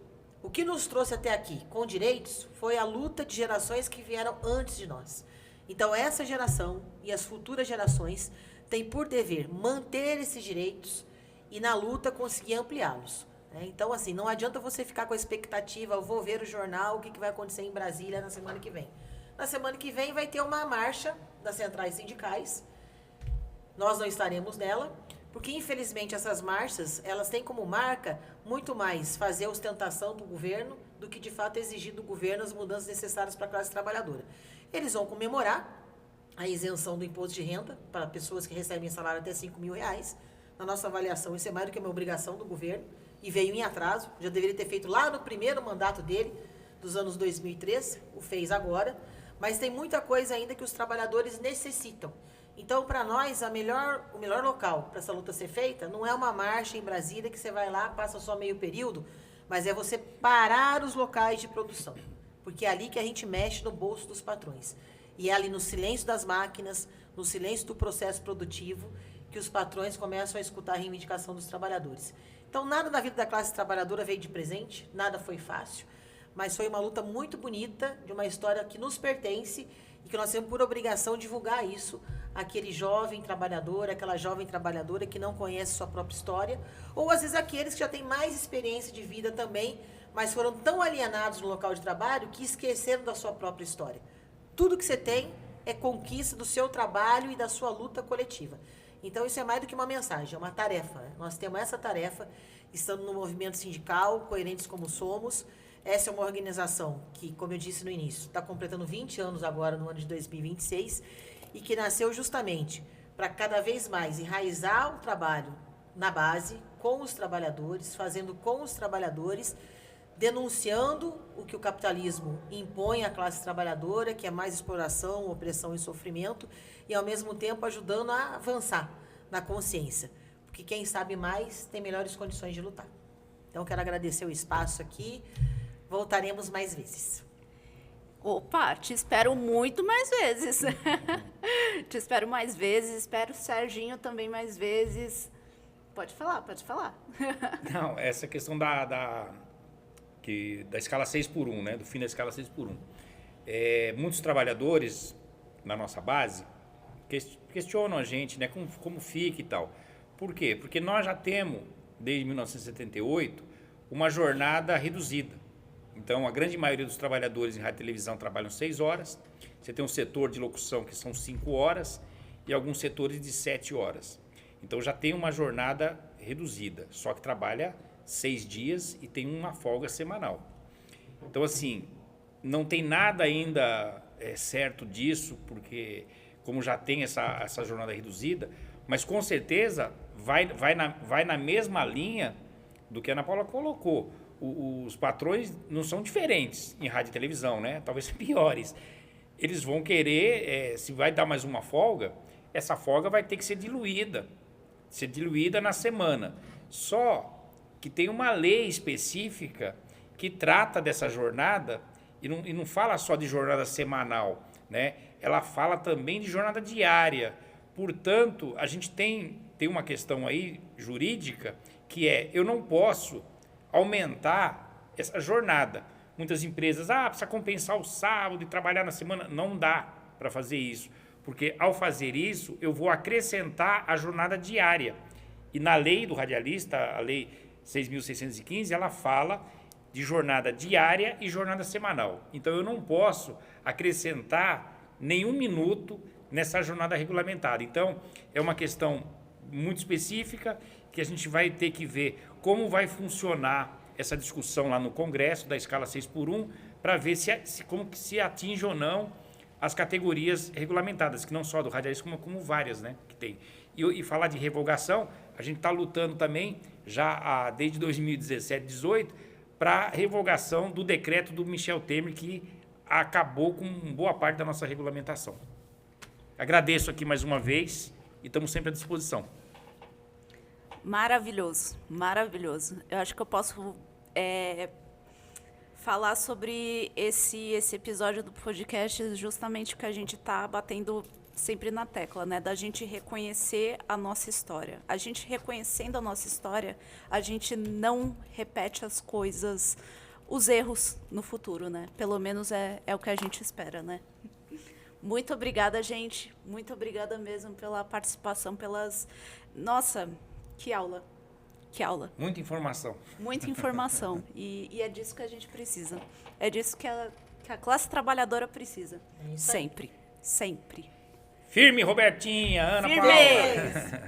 o que nos trouxe até aqui com direitos foi a luta de gerações que vieram antes de nós. Então, essa geração e as futuras gerações têm por dever manter esses direitos e, na luta, conseguir ampliá-los. Então, assim, não adianta você ficar com a expectativa, eu vou ver o jornal, o que vai acontecer em Brasília na semana que vem. Na semana que vem vai ter uma marcha das centrais sindicais, nós não estaremos nela, porque, infelizmente, essas marchas, elas têm como marca muito mais fazer ostentação do governo do que, de fato, exigir do governo as mudanças necessárias para a classe trabalhadora. Eles vão comemorar a isenção do imposto de renda para pessoas que recebem salário até R$5.000. Na nossa avaliação, isso é mais do que uma obrigação do governo e veio em atraso. Já deveria ter feito lá no primeiro mandato dele, dos anos 2013, o fez agora. Mas tem muita coisa ainda que os trabalhadores necessitam. Então, para nós, o melhor local para essa luta ser feita não é uma marcha em Brasília que você vai lá, passa só meio período, mas é você parar os locais de produção. Porque é ali que a gente mexe no bolso dos patrões. E é ali no silêncio das máquinas, no silêncio do processo produtivo, que os patrões começam a escutar a reivindicação dos trabalhadores. Então, nada na vida da classe trabalhadora veio de presente, nada foi fácil, mas foi uma luta muito bonita, de uma história que nos pertence e que nós temos por obrigação divulgar isso àquele jovem trabalhador, aquela jovem trabalhadora que não conhece sua própria história, ou às vezes aqueles que já têm mais experiência de vida também, mas foram tão alienados no local de trabalho que esqueceram da sua própria história. Tudo que você tem é conquista do seu trabalho e da sua luta coletiva. Então, isso é mais do que uma mensagem, é uma tarefa. Nós temos essa tarefa, estando no movimento sindical, coerentes como somos. Essa é uma organização que, como eu disse no início, está completando 20 anos agora, no ano de 2026, e que nasceu justamente para cada vez mais enraizar o trabalho na base, com os trabalhadores, fazendo com os trabalhadores, denunciando o que o capitalismo impõe à classe trabalhadora, que é mais exploração, opressão e sofrimento, e ao mesmo tempo ajudando a avançar na consciência, porque quem sabe mais tem melhores condições de lutar. Então, quero agradecer o espaço aqui, voltaremos mais vezes. Opa, te espero muito mais vezes. Te espero mais vezes, espero o Serginho também mais vezes. Pode falar, pode falar. Não, essa questão da escala 6x1, né? Do fim da escala 6x1. Muitos trabalhadores na nossa base questionam a gente, né? Como fica e tal. Por quê? Porque nós já temos, desde 1978, uma jornada reduzida. Então, a grande maioria dos trabalhadores em rádio e televisão trabalham 6 horas. Você tem um setor de locução que são 5 horas e alguns setores de 7 horas. Então, já tem uma jornada reduzida, só que trabalha 6 dias e tem uma folga semanal. Então, assim, não tem nada ainda certo disso, porque como já tem essa jornada reduzida, mas com certeza vai na mesma linha do que a Ana Paula colocou. Os patrões não são diferentes em rádio e televisão, né? Talvez piores. Eles vão querer, se vai dar mais uma folga, essa folga vai ter que ser diluída na semana. Só que tem uma lei específica que trata dessa jornada e não fala só de jornada semanal, né? Ela fala também de jornada diária. Portanto, a gente tem uma questão aí jurídica que eu não posso aumentar essa jornada. Muitas empresas, precisa compensar o sábado e trabalhar na semana. Não dá para fazer isso, porque ao fazer isso, eu vou acrescentar a jornada diária. E na lei do radialista, a lei 6.615, ela fala de jornada diária e jornada semanal. Então, eu não posso acrescentar nenhum minuto nessa jornada regulamentada. Então, é uma questão muito específica que a gente vai ter que ver como vai funcionar essa discussão lá no Congresso, da escala 6x1, para ver como que se atinge ou não as categorias regulamentadas, que não só do radialista, como várias, né, que tem. E falar de revogação, a gente está lutando também, já desde 2017, 2018, para a revogação do decreto do Michel Temer, que acabou com boa parte da nossa regulamentação. Agradeço aqui mais uma vez e estamos sempre à disposição. Maravilhoso, maravilhoso. Eu acho que eu posso falar sobre esse episódio do podcast, justamente o que a gente está batendo sempre na tecla, né? Da gente reconhecer a nossa história. A gente reconhecendo a nossa história, a gente não repete as coisas, os erros no futuro, né? Pelo menos é o que a gente espera, né? Muito obrigada, gente. Muito obrigada mesmo pela participação, Nossa, que aula. Que aula. Muita informação. Muita informação. E é disso que a gente precisa. É disso que a classe trabalhadora precisa. Sempre. Sempre. Firme, Robertinha, Ana Firme. Paula.